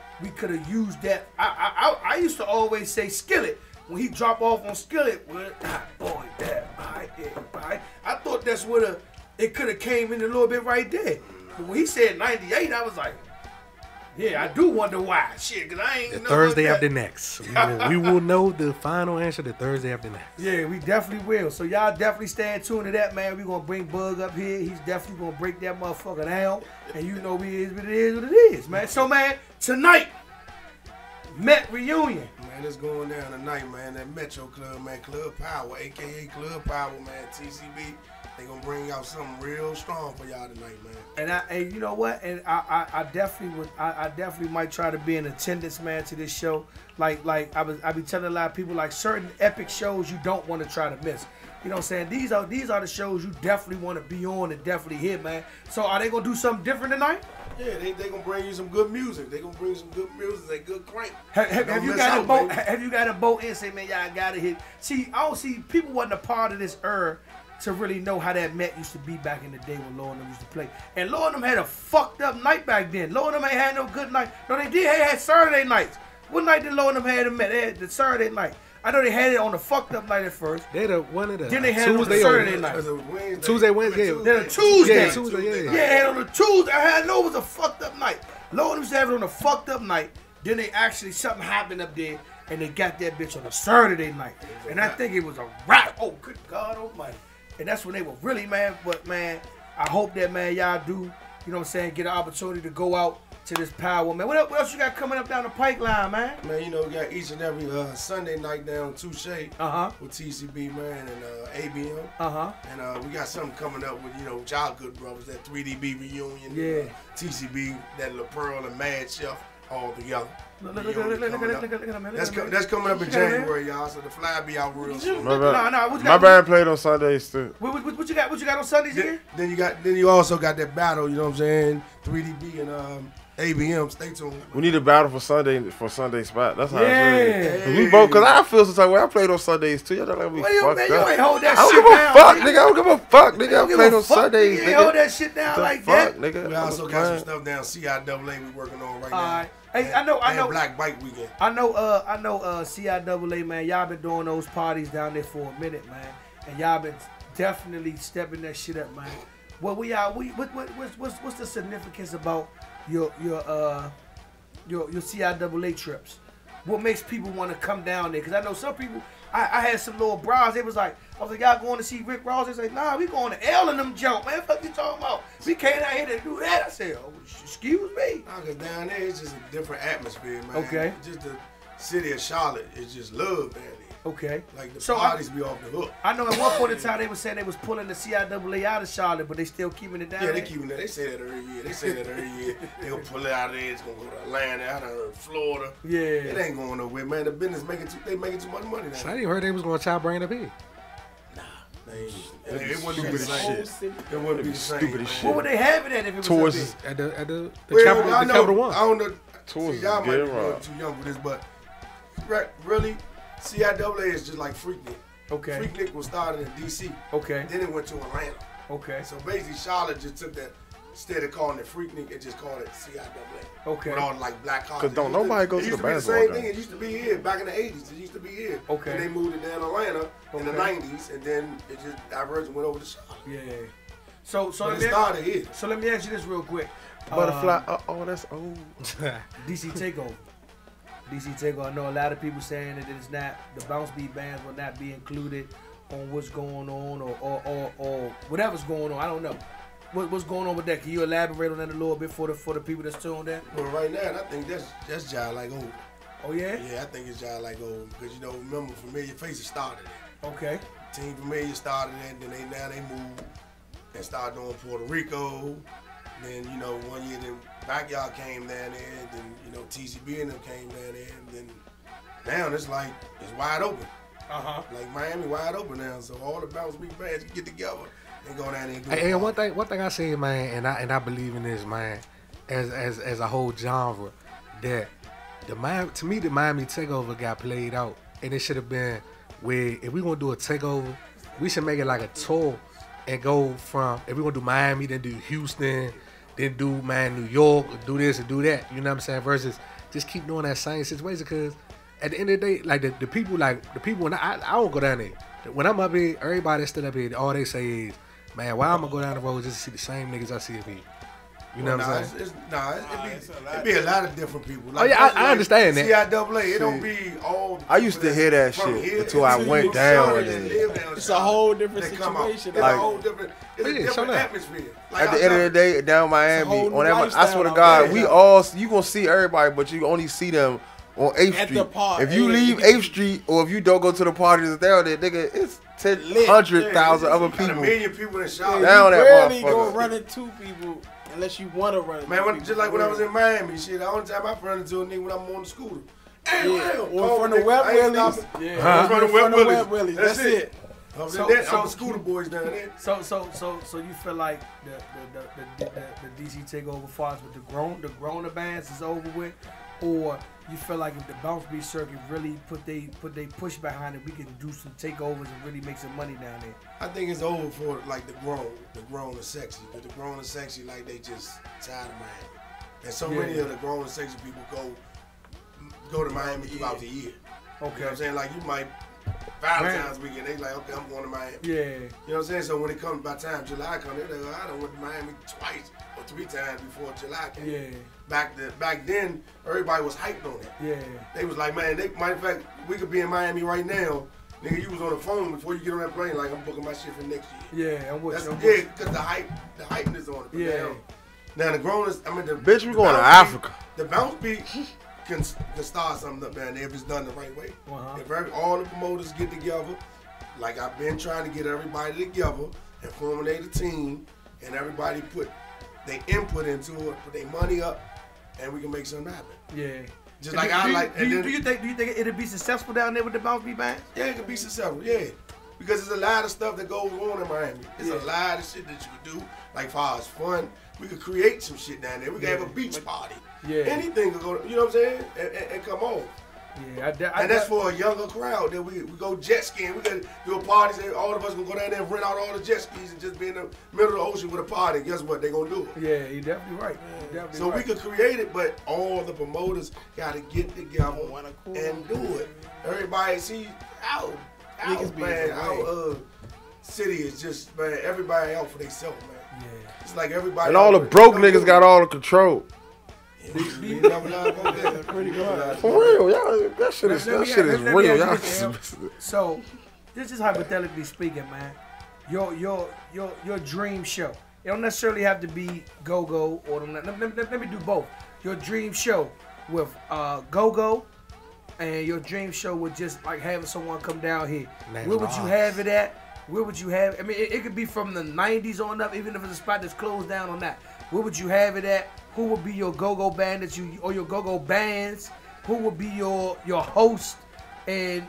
used that. I used to always say Skillet. When he drop off on Skillet, well, boy, I thought that's what it could have came in a little bit right there. But when he said 98, I was like, yeah, I do wonder why. Shit, because I ain't know. Thursday after next. We will know the final answer the Thursday after next. Yeah, we definitely will. So y'all definitely stay tuned to that, man. We're going to bring Bug up here. He's definitely going to break that motherfucker down. And you know what it is, man. So, man, tonight, Met reunion. Man, it's going down tonight, man. That Metro Club, man. Club Power, a.k.a. Club Power, man. TCB. They gonna bring out something real strong for y'all tonight, man. And you know what? And I definitely might try to be in attendance, man, to this show. Like I be telling a lot of people, like certain epic shows you don't want to try to miss. You know what I'm saying? These are the shows you definitely want to be on and definitely hit, man. So are they gonna do something different tonight? Yeah, they gonna bring you some good music. They gonna bring some good music, they good crank. Have you got a boat? Have you got a boat and say, man, y'all gotta hit? See, I don't see people wasn't a part of this era to really know how that Met used to be back in the day when Lord and them used to play. And Lord and them had a fucked up night back then. Lord and them ain't had no good night. No, they did had Saturday nights. What night did Lord and them have a Met? They had the Saturday night. I know they had it on the fucked up night at first. They had one of the then they had Tuesday it on the Saturday night. Tuesday, Wednesday. Then a Tuesday. Yeah, Tuesday, yeah. Yeah, on the Tuesday. I know it was a fucked up night. Lord and them used to have it on a fucked up night. Then they actually, something happened up there, and they got that bitch on a Saturday night. And I think it was a wrap. Oh, good God almighty. And that's when they were really, man. But, man, I hope that, man, y'all do you know what I'm saying, get an opportunity to go out to this power, man. What else you got coming up down the pipeline, man? Man, you know, we got each and every Sunday night down Touche with TCB, man, and ABM. And we got something coming up with, you know, with y'all good brothers, that 3DB reunion. Yeah. TCB, that La Pearl and Mad Chef all together. Look at him, man. That's coming up in January, y'all, so the fly be out real soon. My band played on Sundays too. What you got on Sundays here? Then you also got that battle, you know what I'm saying? 3DB and ABM, stay tuned. We need a battle for Sunday spot. That's how it's really. We both, cause I feel some type of way. I played on Sundays too. Y'all like we fucked up. You ain't hold that I shit don't give a fuck, nigga. I don't give a fuck, nigga. I played on Sundays, You nigga. ain't hold that shit down like that. Nigga. We also got some stuff down CIAA we working on right now. Hey, I know. Black Bike Weekend. I know. CIAA, man. Y'all been doing those parties down there for a minute, man, and y'all been definitely stepping that shit up, man. What's the significance about your CIAA trips? What makes people want to come down there? Because I know some people. I had some little bras. They was like, I was like, y'all going to see Rick Ross? They say, nah, we going to L and them jump, man. Fuck you talking about? We came out here to do that. I said, oh, excuse me. Nah, cause down there it's just a different atmosphere, man. Okay. Just the city of Charlotte is just love down there. Okay. Like the parties be off the hook. I know at one point in time they were saying they was pulling the CIAA out of Charlotte, but they still keeping it down. Yeah, they keeping it. They say that every year. They gonna pull it out of there. It's gonna go to Atlanta, out of Florida. Yeah. It ain't going nowhere, man. The business making too much money now. So I didn't heard they was gonna try bringing it up here. It wouldn't be the same. It wouldn't be the same. Stupid shit. What would they have it at if it was Towards up there? At the Well, Capital One. I don't know. Towards See, y'all might be get around. too young for this, but really, CIAA is just like Freaknik. Okay. Freaknik was started in DC. Okay. Then it went to Atlanta. Okay. So basically, Charlotte just took that. Instead of calling it Freaknik, it just called it CIAA. Okay. With all the, like black colleges. Cause don't nobody go to the basketball. It used to be the same thing. It used to be here back in the 80s. It used to be here. Okay. And they moved it down to Atlanta in the 90s, and then it just diverged and went over to Charlotte. Yeah. So But it started here. So let me ask you this real quick. Butterfly. That's old. DC Takeover. DC Takeover. I know a lot of people saying that it's not, the Bouncebeat bands will not be included on what's going on or whatever's going on. I don't know. What's going on with that? Can you elaborate on that a little bit for the people that's tuned in? Well, right now, I think that's Jai Like Old. Oh, yeah? Yeah, I think it's Jai Like Old. Because, you know, remember, Familiar Faces started it. Okay. Team Familiar started it, then they moved and started doing Puerto Rico. Then, you know, 1 year, then Backyard came down there. Then, you know, TCB and them came down there. And then now it's like, it's wide open. Like Miami wide open now. So all the Bouncebeat bands can get together and go down there and do it. Hey, one thing I say, man, and I believe in this, man, as a whole genre, that the Miami takeover got played out, and it should have been where if we gonna do a takeover, we should make it like a tour and go from, if we gonna do Miami, then do Houston, then do New York, do this and do that. You know what I'm saying? Versus just keep doing that same situation, because at the end of the day, like the people, when I don't go down there. When I'm up here, everybody that's still up here, all they say is, man, why I'm gonna go down the road just to see the same niggas I see up here? You know what I'm saying? It be a lot of different people. Like, I understand that. CIAA, it don't be all. I used to hear that shit until I went down there. It's a whole different situation. It's a whole different. It's a different atmosphere. At the end of the day, down Miami, on that, I swear to God, you gonna see everybody, but you only see them on 8th Street. If you leave 8th Street, or if you don't go to the parties down there, nigga, it's 100,000 other people. 1 million people in Charlotte. Down that rarely motherfucker. gonna run into people unless you want to run into people. Man, just like when I was in Miami, shit, the only time I run into a nigga when I'm on the scooter. Hey, or from the Web Willies. Yeah, from the Web Willies. That's it. I'm the scooter boys down there. So you feel like the DC takeover farce with the grown bands is over with, or you feel like if the Bouncebeat circuit really put they push behind it, we can do some takeovers and really make some money down there? I think it's over for like the grown and sexy. But the grown and sexy, like they just tired of Miami. And so many of the grown and sexy people go to Miami throughout the year. Okay. You know what I'm saying? Like you might Valentine's weekend, they like, okay, I'm going to Miami. Yeah. You know what I'm saying? So when it comes by time July comes, they're like, I done went to Miami twice or 3 times before July came. Yeah. Back then, everybody was hyped on it. Yeah. They was like, man, matter of fact, we could be in Miami right now. Nigga, you was on the phone before you get on that plane, like I'm booking my shit for next year. Yeah, I'm with you. Yeah, because the hypeness on it. But yeah. Now the growners, I mean the Bitch, we the going to bounce Africa. Beat, the bounce beat can start something up down there if it's done the right way. Uh-huh. If all the promoters get together, like I've been trying to get everybody together and formulate a team, and everybody put their input into it, put their money up, and we can make something happen. Yeah. Just like I like. Do you think it'll be successful down there with the Bounce Beat band? Yeah, it could be successful. Yeah, because there's a lot of stuff that goes on in Miami. There's a lot of shit that you could do. Like far as fun, we could create some shit down there. We could have a beach party. Yeah. Anything could go. You know what I'm saying? And come on. Yeah, and that's for a younger crowd. That we go jet skiing. We could do a party. Say all of us gonna go down there and rent out all the jet skis and just be in the middle of the ocean with a party. Guess what? They gonna do it. Yeah, you're definitely right. So we could create it, but all the promoters got to get together and do it. Everybody, see, our city is just, man, everybody out for themselves, man. Yeah. It's like everybody. And all the broke niggas got all the control. You never lied about that. Pretty good. For real, y'all. That shit is real. Y'all. So, this is hypothetically speaking, man. Your dream show. It don't necessarily have to be Go-Go or let me do both. Your dream show with Go-Go and your dream show with just like having someone come down here. Where would you have it at? Where would you have it? I mean, it could be from the 90s on up, even if it's a spot that's closed down on that. Where would you have it at? Who would be your Go-Go band or your Go-Go bands? Who would be your host? And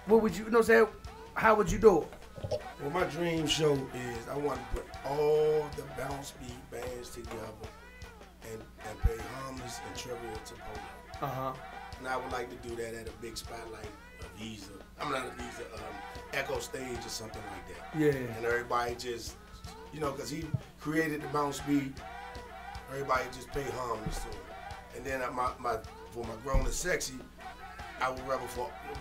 what would you know what I'm saying? How would you do it? Well, my dream show is I want to put all the Bounce Beat bands together and pay homage and tribute to Polo. Uh-huh. And I would like to do that at a big spot like a Visa. I'm not a Visa, Echo Stage or something like that. Yeah. And everybody just, because he created the Bounce Beat, everybody just pay homage to him. And then for my Grown and Sexy, I would rather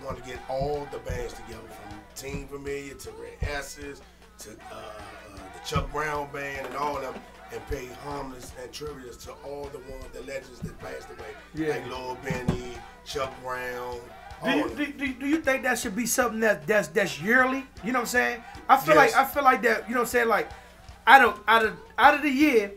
want to get all the bands together from Team Familiar to Red S's to the Chuck Brown band and all of them, and pay homage and tributes to all the legends that passed away. Yeah. Like Lil Benny, Chuck Brown. Do you think that should be something that's yearly? You know what I'm saying? I feel like that. You know what I'm saying? Like out of the year,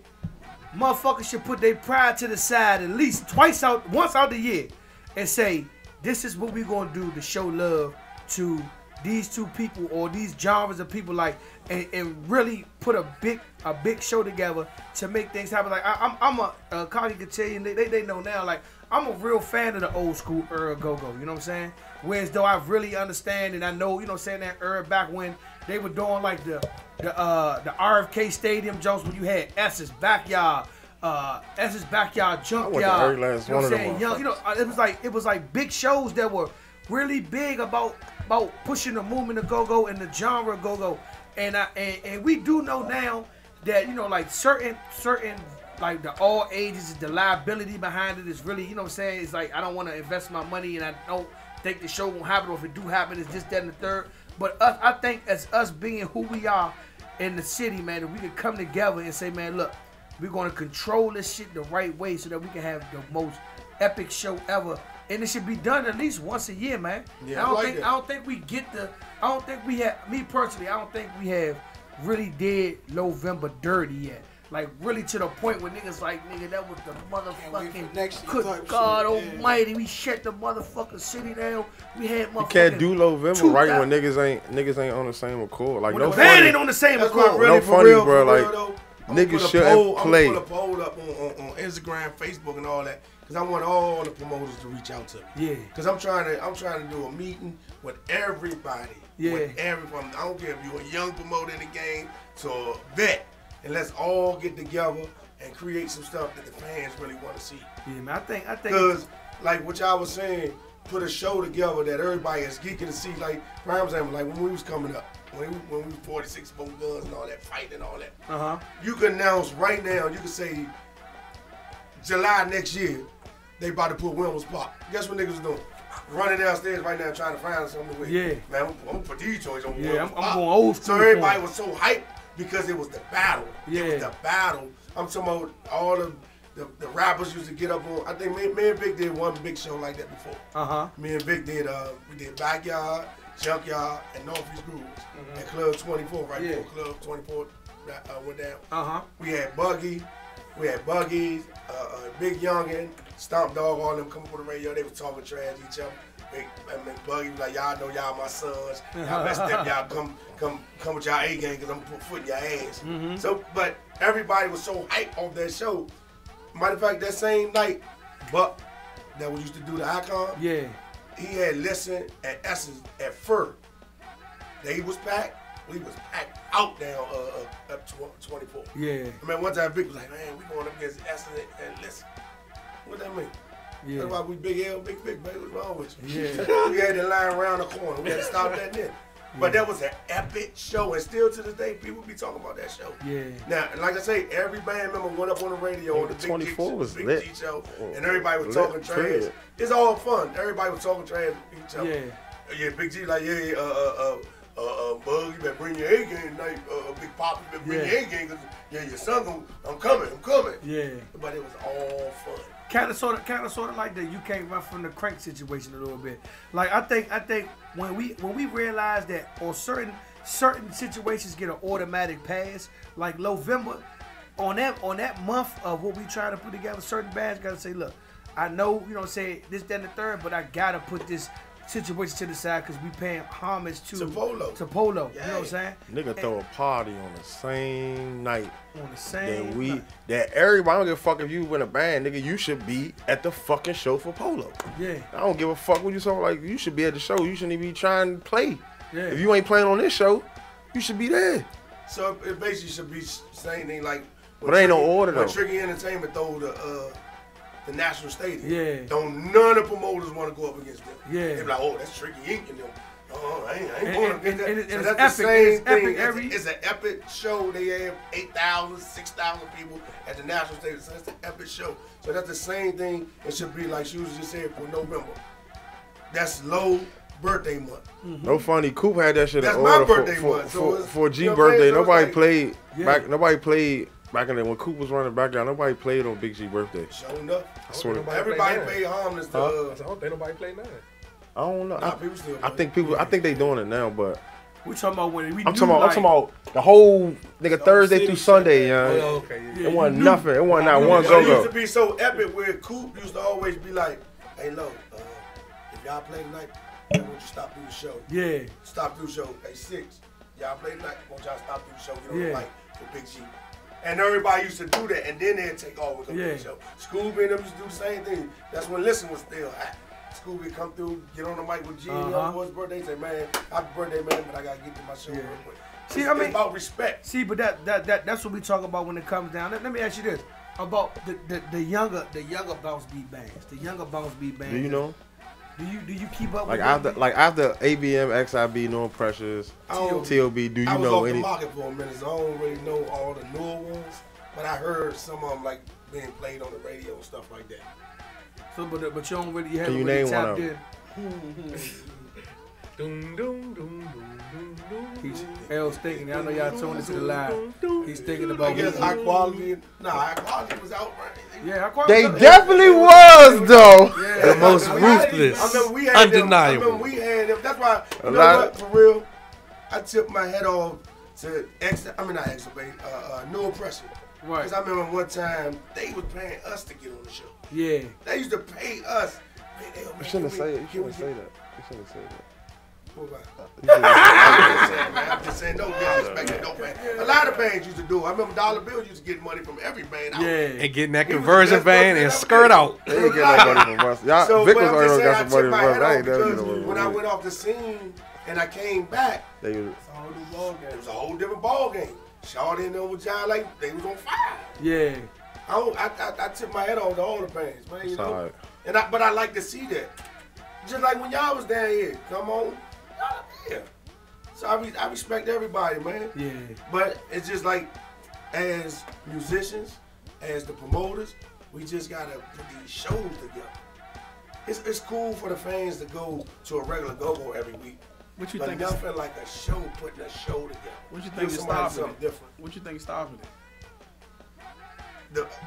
motherfuckers should put their pride to the side at least once out the year, and say, this is what we're gonna do to show love to these two people or these genres of people, like, and really put a big show together to make things happen. Like I'm a Connie can tell you, they know now, like I'm a real fan of the old school era Go-Go, you know what I'm saying? Whereas though I really understand and I know, you know what I'm saying, that era back when they were doing like the RFK Stadium jumps when you had S's Backyard, Junkyard. Every last one of them. It was like big shows that were really big about pushing the movement of Go-Go and the genre of Go-Go. And we do know now that, like certain like the all ages, the liability behind it is really, you know what I'm saying? It's like I don't want to invest my money and I don't think the show won't happen, or if it do happen, it's this, that, and the third. But I think as us being who we are in the city, man, if we could come together and say, man, look, we're gonna control this shit the right way so that we can have the most epic show ever. And it should be done at least once a year, man. Yeah, I don't think we have, me personally, I don't think we have really did November dirty yet. Like really to the point where niggas like, nigga, that was the motherfucking good God Almighty. We shut the motherfucking city down. We had motherfucking. You can't do November right when niggas ain't on the same accord. Like when no the band funny. ain't on the same accord. No funny, bro. Like niggas shouldn't play. I'm gonna put a poll up on Instagram, Facebook, and all that, because I want all the promoters to reach out to me. Yeah. Because I'm trying to do a meeting with everybody. Yeah. With everyone. I don't care if you're a young promoter in the game to a vet. And let's all get together and create some stuff that the fans really want to see. Yeah, man, I think. Because, like what y'all was saying, put a show together that everybody is geeking to see. Like, for example, like when we was coming up, when we was 46 both guns and all that, fighting and all that. Uh-huh. You can announce right now, you can say, July next year, they about to put Wilmer's Park. Guess what niggas doing? Running downstairs right now trying to find something with. Yeah. Man, I'm gonna put these joints on I'm Park. going old school. So everybody was so hyped. Because it was the battle. Yeah. It was the battle. I'm talking about all the rappers used to get up on. I think me and Vic did one big show like that before. Uh-huh. Me and Vic did, we did Backyard, Junkyard, and Northeast Grooves at Club 24 right before Club 24 went down. Uh-huh. We had Buggy, We had Buggies, Big Youngin, Stomp Dog, all them come up on the radio. They was talking trash to each other. Buggy was like, y'all know y'all my sons. Y'all best step, y'all come with y'all A game because I'm gonna put foot in your ass. So, but everybody was so hyped off that show. Matter of fact, that same night, Buck that we used to do the Icon, Yeah. he had listened at Essence at Fur. They was packed. We was packed out down up 24. Yeah. I mean, one time Vic was like, man, we going up against Essence and listen. What that mean? Yeah. That's why we big L, big Vic, baby. What's wrong with you? Yeah. We had that line around the corner. We had to stop that then. But that was an epic show, and still to this day, people be talking about that show. Yeah. Now, like I say, every band member went up on the radio on the Big 24 G, was Big lit. G show, and everybody was Lit, talking trash. period. It's all fun. Everybody was talking trash to each other. Yeah. Yeah, Big G like, Bug, you better bring your A game tonight. Big Pop, you better bring your A game, because your son, I'm coming. Yeah. But it was all fun. Kind of, sort of like that. You can't run from the crank situation a little bit. Like I think when we realize that on certain situations get an automatic pass, like November, on that month of what we trying to put together, certain bands gotta say, look, I know you don't say this, that, and the third, but I gotta put this situation to the side because we paying homage to Polo. Yeah. You know what I'm saying? Nigga throw a party on the same night. On the same night. That everybody, I don't give a fuck if you win a band, nigga. You should be at the fucking show for Polo. Yeah. I don't give a fuck what you talking like. You should be at the show. You shouldn't even be trying to play. Yeah. If you ain't playing on this show, you should be there. So it basically should be same thing like. But ain't no order when though. Tricky Entertainment throw the National Stadium. Yeah. Don't none of the promoters want to go up against them. Yeah. They be like, oh, that's Tricky Inc. and them. I ain't going against that. And So it's that's the epic. same It's thing. epic It's an epic show. They have 8,000, 6,000 people at the National Stadium. So that's an epic show. So that's the same thing. It should be like she was just saying for November. That's low birthday month. No funny. Coop had that shit That's in my order birthday month. So for G you know what I'm birthday. saying? So Nobody it's played Yeah. back. Nobody played back in the when Coop was running back down. Nobody played on Big G birthday. Sure enough. I swear. Everybody paid harmless to. I don't think nobody played none. I don't know. Nah, people still I think people. I think they doing it now, but We talking about when we I'm talking about the whole nigga Thursday city through shit. Sunday, young. Oh, okay. It wasn't nothing. It wasn't not one But go it used go. to be so epic where Coop used to always be like, hey, Lo, if y'all play tonight, I want you to stop through the show. Yeah. Stop through the show. Hey, 6, y'all play tonight, I want y'all to stop through the show. Get on Yeah. the mic for Big G. And everybody used to do that, and then they'd take over and come to Yeah. the show. Scooby and them used to do the same thing. That's when Listen was still hot. Scooby come through, get on the mic with G, for his birthday, say, man, happy birthday, man, but I got to get to my show real quick. See, It's about respect. See, but that's what we talk about when it comes down. Let me ask you this about the younger bounce beat bands. The younger bounce beat bands. Do you know? Do you keep up Like with after ABM, XIB, No Pressures, TLB. Do you I was know off any? the market for a minute, so I don't really know all the newer ones. But I heard some of them like being played on the radio and stuff like that. So, but you don't really have Can you really name one tapped of in. them? Doom, doom, doom, doom, doom, doom. He's L's thinking. I know y'all tuned into the live. He's thinking I about. guess high quality. Nah, high quality was out, right? Yeah, high They quality. definitely was though. Yeah. The most We had them. ruthless, I remember we had them. I undeniable. remember we had them. That's why, you know lot- what, for real, I tipped my head off to No Oppression. Right. Because I remember one time, they was paying us to get on the show. Yeah. They used to pay us. Man, You shouldn't say it. You shouldn't say that. You shouldn't say that. What about? You shouldn't say I'm just saying, no disrespect, no man. A lot of bands used to do it. I remember Dollar Bill used to get money from every band out. Yeah. And getting that He was conversion the best van person and ever skirt did. out. They ain't get no money from us. Y'all, So, Vic but was I'm already just got saying, some money I tipped my from us. head I off ain't never get because no money when I from us. went off the scene and I came back, They was- it was a whole different ball game. Shawty and them with John, like, they was on fire. Yeah. I tipped my head off to all the bands, man, you It's know? alright. But I like to see that. Just like when y'all was down here, come on, y'all here. So I respect everybody, man. Yeah. But it's just like, as musicians, as the promoters, we just gotta put these shows together. It's cool for the fans to go to a regular go-go every week. What you But think? nothing like a show, putting a show together. What you think Give is somebody stopping something it? different. What you think stopping it?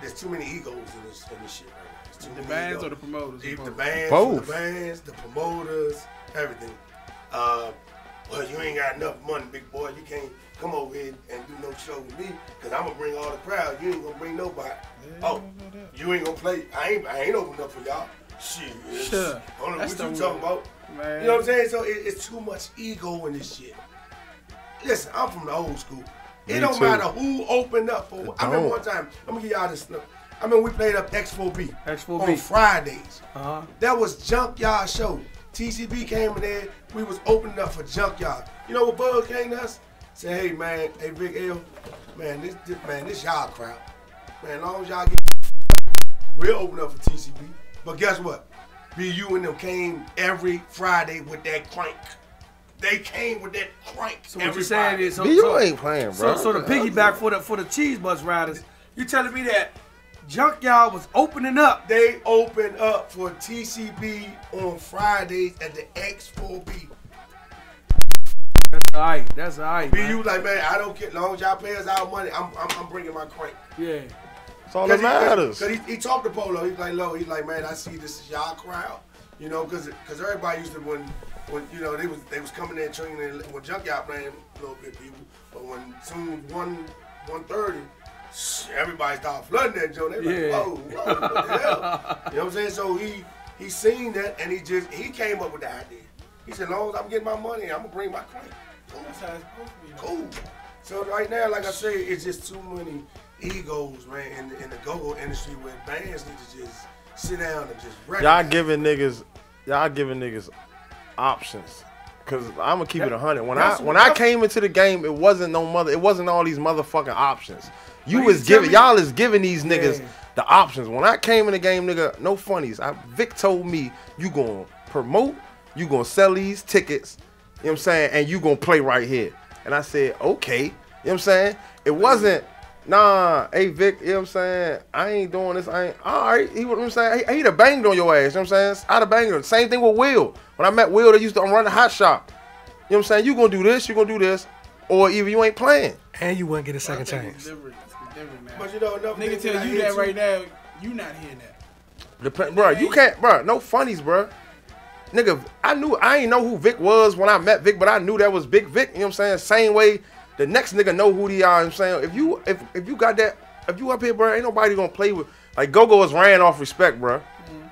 There's too many egos in this shit right now. There's too The many bands egos. or the promoters? The bands, Both. the bands, the promoters, everything. well, you ain't got enough money, big boy. You can't come over here and do no show with me, because I'm going to bring all the crowd. You ain't going to bring nobody. Oh, you ain't going to play. I ain't opening up for y'all. Shit. Sure. I don't know That's what you the talking about. Man. You know what I'm saying? So it's too much ego in this shit. Listen, I'm from the old school. It don't matter who opened up for. I remember one time, I'm going to give y'all this. I mean, we played up X4B. On Fridays. That was Junkyard Show. TCB came in there. We was opening up for Junkyard. You know what Buzz came to us? Said, hey, man, hey, Big L, man, this y'all crowd. Man, as long as y'all get, we'll open up for TCB. But guess what? BU and them came every Friday with that crank. They came with that crank. So what you saying is, BU ain't playing, bro. So the piggyback for the cheese bus riders, you telling me that Junkyard was opening up? They opened up for TCB on Fridays at the X4B. That's all right. BU like, man, I don't care. As long as y'all pay us our money, I'm bringing my crank. Yeah. That's all that matters. Because he talked to Polo. He's like, man, I see this is y'all crowd. You know, because everybody used to, when you know, they was coming there training when Junkyard playing a little bit, people. But when soon 1:30, everybody started flooding that joint. They like, whoa, what the hell? You know what I'm saying? So he seen that, and he came up with the idea. He said, as long as I'm getting my money, I'm gonna bring my crank. Cool. That's how it's supposed to be. Cool. So right now, like I say, it's just too many egos, man, in the go-go industry where bands need to just sit down and just y'all giving niggas options. Cause I'm gonna keep it 100. When I came into the game, it wasn't all these motherfucking options. Y'all is giving these niggas the options. When I came in the game, nigga, no funnies. Vic told me you gonna promote, you gonna sell these tickets, you know what I'm saying, and you gonna play right here. And I said, okay, you know what I'm saying? It wasn't, nah, hey Vic, you know what I'm saying? I ain't doing this, I ain't, all right, you know what I'm saying? He'd have banged on your ass, you know what I'm saying? I'd have banged on. Same thing with Will. When I met Will, they used to run the hot shop. You know what I'm saying? You gonna do this, or even you ain't playing. And you wouldn't get a second chance. Different, man. But you know, nigga tell you that right now, you not hearing that. Bro, you can't, bro, no funnies, bro. Nigga, I ain't know who Vic was when I met Vic, but I knew that was Big Vic, you know what I'm saying? Same way the next nigga know who they are, you know what I'm saying? If you got that, if you up here, bro, ain't nobody gonna play with, like Go-Go is ran off respect, bro.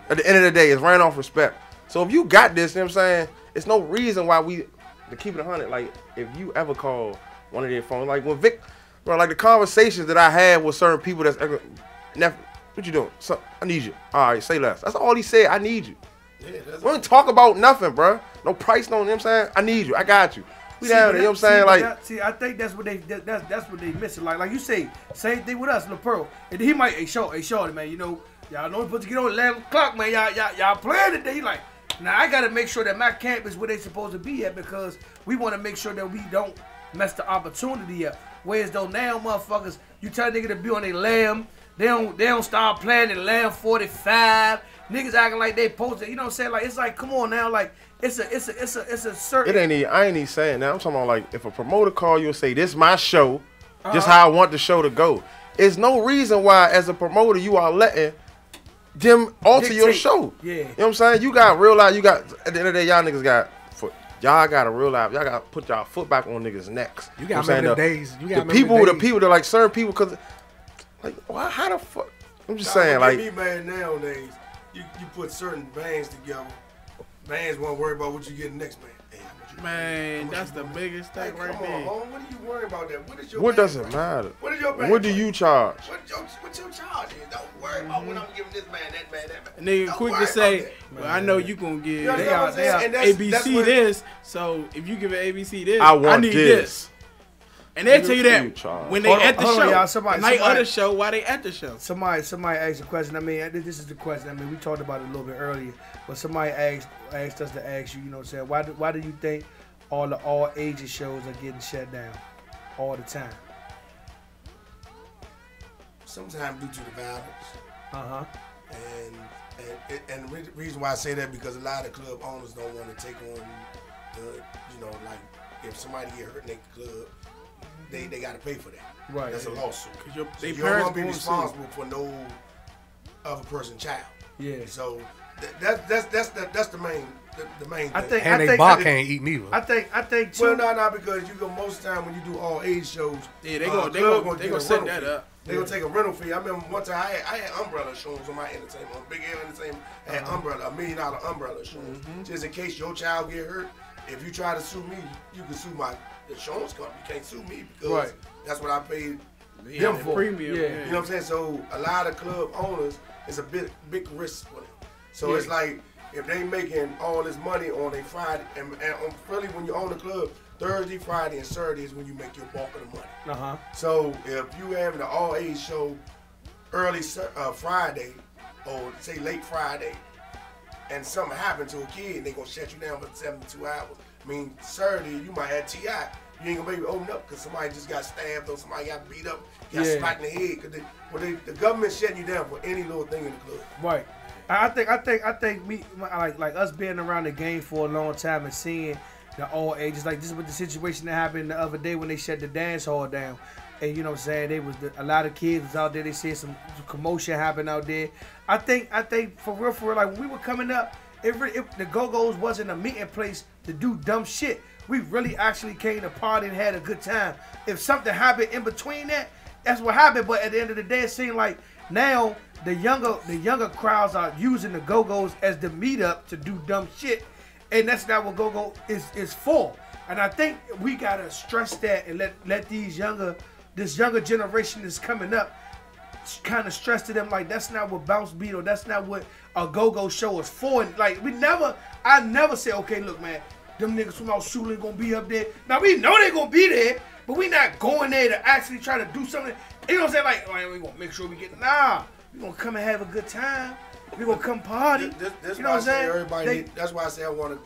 At the end of the day, it's ran off respect. So if you got this, you know what I'm saying? It's no reason why to keep it 100, like, if you ever call one of their phones, like when Vic, bro, like the conversations that I had with certain people that's, what you doing? So, I need you. All right, say less. That's all he said, I need you. Yeah, we don't talk about nothing, bro. No price, no, you know what I'm saying? I need you, I got you. We down there, you know what I'm saying? Like, I think that's what they missing. Like you say, same thing with us, Lil Pearl. And he might, hey, shorty, man, you know, y'all know we're supposed to get on 11 o'clock, man. Y'all playing today. He like, now I gotta make sure that my camp is where they supposed to be at, because we want to make sure that we don't mess the opportunity up. Whereas though now, motherfuckers, you tell a nigga to be on their lamb, they don't start playing at lamb 45. Niggas acting like they posted, you know what I'm saying? Like, it's like, come on now, like, it's a certain. I ain't even saying that. I'm talking about, like, if a promoter call you and say, this my show, just how I want the show to go. There's no reason why, as a promoter, you are letting them alter your show. Yeah. You know what I'm saying? You got real life, at the end of the day, y'all niggas got foot. Y'all got to real life, y'all got to put y'all foot back on niggas' necks. You got to remember the days. You got the people that like certain people, because, like, why, how the fuck? I'm just saying, like. Me, man, nowadays, you put certain bands together. Bands won't worry about what you get next, man. Hey, man, that's the biggest thing right there. Come on, what are you worried about that? What is your What does it matter? What is your band? What do you charge? What your charge is? Don't worry about when I'm giving this man, that man, that man. Nigga quick to say, well, I know you gonna give they are ABC this, so if you give it ABC this, I need this. And they tell you that when they at the show, night of the show, while they at the show. Somebody asked a question. I mean, this is the question. I mean, we talked about it a little bit earlier, but somebody asked us to ask you. You know what I'm saying? Why do you think all ages shows are getting shut down all the time? Sometimes due to the violence. And the reason why I say that, because a lot of club owners don't want to take on the, you know, like if somebody get hurt in their club, they got to pay for that. Right. That's a lawsuit. You don't want to be responsible for no other person's child. Yeah. So that's the main the main thing. And they bar can't eat neither. I think too. Well, no, because you go most of the time when you do all age shows, Yeah, they gonna set that up. They gonna take a rental fee. I remember one time I had umbrella shows on my entertainment, on Big Air Entertainment. I had umbrella, $1 million umbrella shows, just in case your child get hurt. If you try to sue me, you can sue the insurance company. You can't sue me because that's what I paid them for. Premium. You know what I'm saying? So a lot of club owners, it's a big risk for them. So it's like if they making all this money on a Friday, and on really when you own the club, Thursday, Friday, and Saturday is when you make your bulk of the money. So if you having an all age show early Friday or say late Friday, and something happened to a kid, they gonna shut you down for 72 hours. I mean, Saturday you might have TI. You ain't gonna be able to open up because somebody just got stabbed or somebody got beat up, got smacked in the head. Cause the government shutting you down for any little thing in the club. Right. I think me like us being around the game for a long time and seeing the all ages, like this is what the situation that happened the other day when they shut the dance hall down. And you know what I'm saying, a lot of kids was out there, they said some commotion happened out there. I think for real, like when we were coming up, the Go-Go's wasn't a meeting place to do dumb shit. We really actually came to party and had a good time. If something happened in between that, that's what happened. But at the end of the day, it seemed like now the younger crowds are using the Go-Go's as the meetup to do dumb shit. And that's not what Go-Go is for. And I think we gotta stress that and let this younger generation that's coming up kind of stress to them like that's not what Bouncebeat or that's not what a Go-Go show is for. And like I never say, okay, look, man, them niggas from out shooting gonna be up there. Now we know they gonna be there, but we not going there to actually try to do something. You know what I'm saying? Like, oh, we gonna make sure we get we gonna come and have a good time. We gonna come party. That's you know why what I'm saying? That's why I say I want to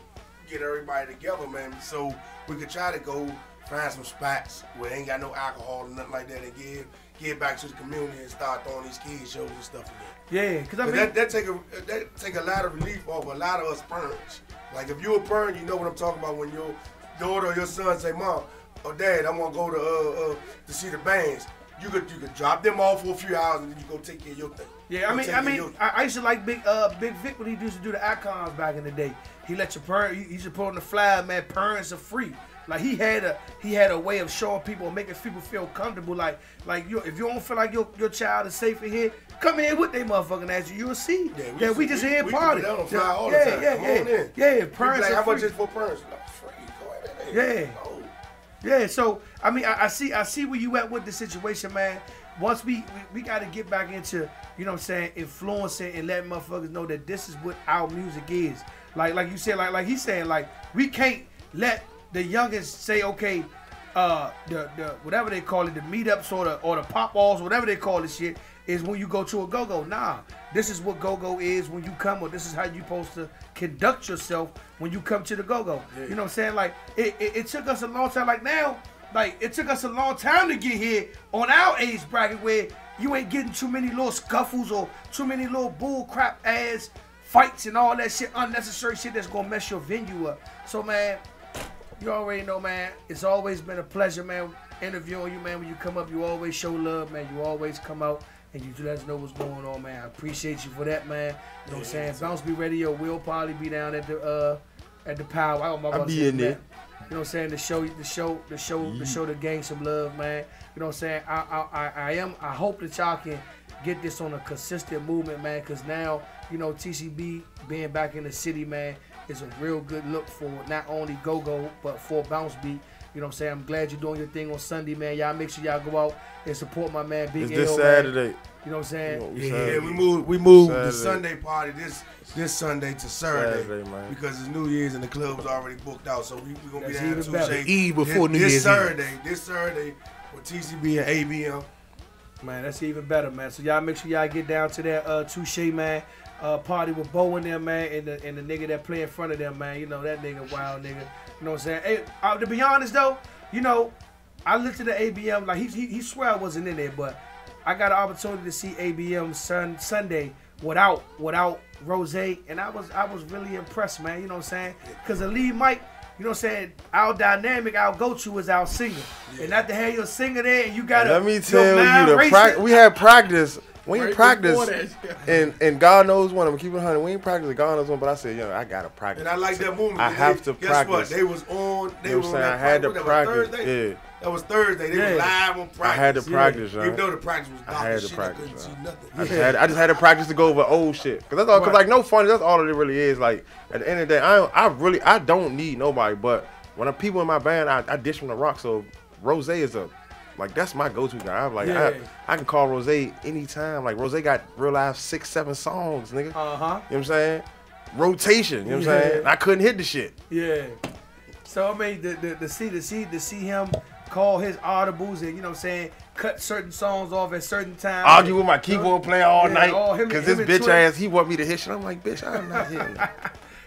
get everybody together, man, so we could try to go find some spots where ain't got no alcohol or nothing like that, and get back to the community and start throwing these kids shows and stuff again. Yeah, because I mean that take a lot of relief off a lot of us parents. Like if you're a parent, you know what I'm talking about when your daughter or your son say, "Mom or Dad, I want to go to see the bands." You could drop them off for a few hours and then you go take care of your thing. Yeah, I used to like Big Vic when he used to do the icons back in the day. He let your parents, he used to put on the flag, man, parents are free. Like he had a way of showing people and making people feel comfortable. Like if you don't feel like your child is safe in here, come in with they motherfucking ass. You'll see that we just here party. All the time. Yeah. Parents like, are how free. much is for parents? Like, free. Go ahead. Yeah. So I mean, I see where you at with the situation, man. Once we got to get back into, you know what I'm saying, influencing and letting motherfuckers know that this is what our music is. Like you said, like he's saying, like we can't let the youngest say, okay, the whatever they call it, the meetups or the pop balls, whatever they call this shit, is when you go to a go-go. Nah, this is what go-go is when you come, or this is how you supposed to conduct yourself when you come to the go-go. Yeah. You know what I'm saying? Like it took us a long time. Like now, like it took us a long time to get here on our age bracket where you ain't getting too many little scuffles or too many little bull crap ass fights and all that shit, unnecessary shit that's gonna mess your venue up. So man, you already know, man, it's always been a pleasure, man, interviewing you, man. When you come up, you always show love, man. You always come out and you let us know what's going on, man. I appreciate you for that, man. You know what I'm saying? Bouncebeat Radio will probably be down at the Power. I'll be in there. You know what I'm saying? To show the gang some love, man. You know what I'm saying? I hope that y'all can get this on a consistent movement, man, because now, you know, TCB being back in the city, man, is a real good look for not only Go-Go, but for Bouncebeat. You know what I'm saying? I'm glad you're doing your thing on Sunday, man. Y'all make sure y'all go out and support my man Big L. It's this Saturday. Man. You know what I'm saying? Yeah, we moved the Sunday party this Sunday to Saturday man. Because it's New Year's and the club's already booked out. So we gonna be down Tuesday. Eve before New Year's This Saturday with TCB and ABM. Man, that's even better, man. So y'all make sure y'all get down to that Touche, man. Party with Bo in there, man, and the nigga that play in front of them, man. You know, that nigga, wild nigga. You know what I'm saying? Hey, to be honest, though, you know, I looked at the ABM, like, he swear I wasn't in there, but I got an opportunity to see ABM Sunday without Rose, and I was really impressed, man. You know what I'm saying? Because the lead mic, you know what I'm saying, our dynamic, our go-to is our singer. And not to have your singer there and you got to. Let me tell you, we had practice. We ain't practice, and God knows one. I'm keeping 100. We ain't practice. God knows one, but I said, yo, I gotta practice. And I like that movement. I have to practice. Guess what? They was on. They was on. I had to practice. Yeah. That was Thursday. They was live on practice. I had to practice, Even though the practice was dark, I had to shit, practice. I couldn't see nothing. I just had to practice to go over old shit. Cause that's all. Cause like no funny. That's all it really is. Like at the end of the day, I don't need nobody. But when the people in my band, I dish from the rock. So Rose is that's my go-to guy. I'm like, I can call Rose anytime. Like Rose got real life 6-7 songs, nigga. You know what I'm saying? Rotation. You know what I'm saying? I couldn't hit the shit. Yeah. So I mean, to see him call his audibles and you know what I'm saying, cut certain songs off at certain times. Argue with my keyboard player all night because this bitch Twin. ass he want me to hit shit. I'm like, bitch, I'm not hitting.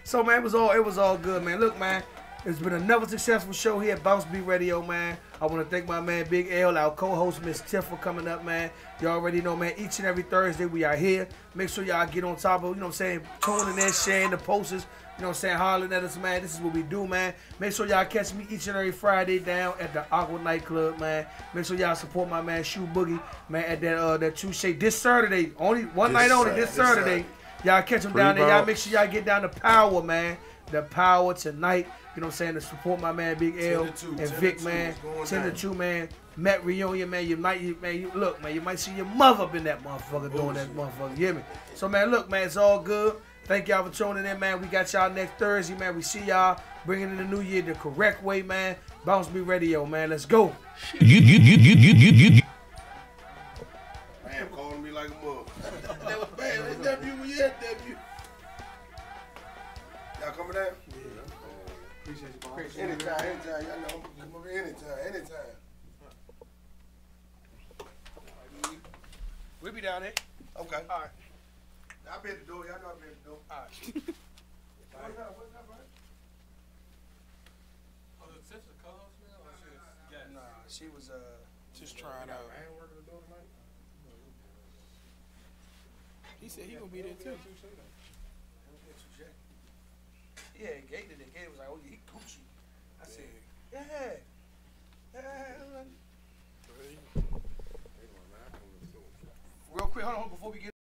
So man, it was all good, man. Look, man. It's been another successful show here at Bouncebeat Radio, man. I want to thank my man Big L, our co-host Miss Tiff for coming up, man. You already know, man, each and every Thursday we are here. Make sure y'all get on top of, you know what I'm saying, tuning in, sharing the posters, you know what I'm saying, hollering at us, man. This is what we do, man. Make sure y'all catch me each and every Friday down at the Aqua Nightclub, man. Make sure y'all support my man Shoe Boogie, man, at that True Shade this Saturday. Only night only, this Saturday. Y'all catch him down there. Y'all make sure y'all get down to Power, man. The Power tonight. You know what I'm saying? To support my man Big L and Vic, man. 10-2, man. Met reunion, man. You might see your mother up in that motherfucker doing that motherfucker. You hear me? So, man, look, man, it's all good. Thank y'all for tuning in, man. We got y'all next Thursday, man. We see y'all bringing in the new year the correct way, man. Bouncebeat Radio, man. Let's go. Man calling me like a mug. That was bad. It's W. We had W. Y'all coming down? Appreciate you, bro. Anytime. Y'all know I'm coming anytime. We'll be down there. Okay. All right. I'll be at the door. Y'all know I'll be at the door. All right. What's up, man? Oh, the Tiff's a co-host now? Or she was, Nah, she was Just trying out. I ain't working the door tonight. He said he gonna be there too. Yeah, Gator was like, oh, he Gucci. I said, yeah.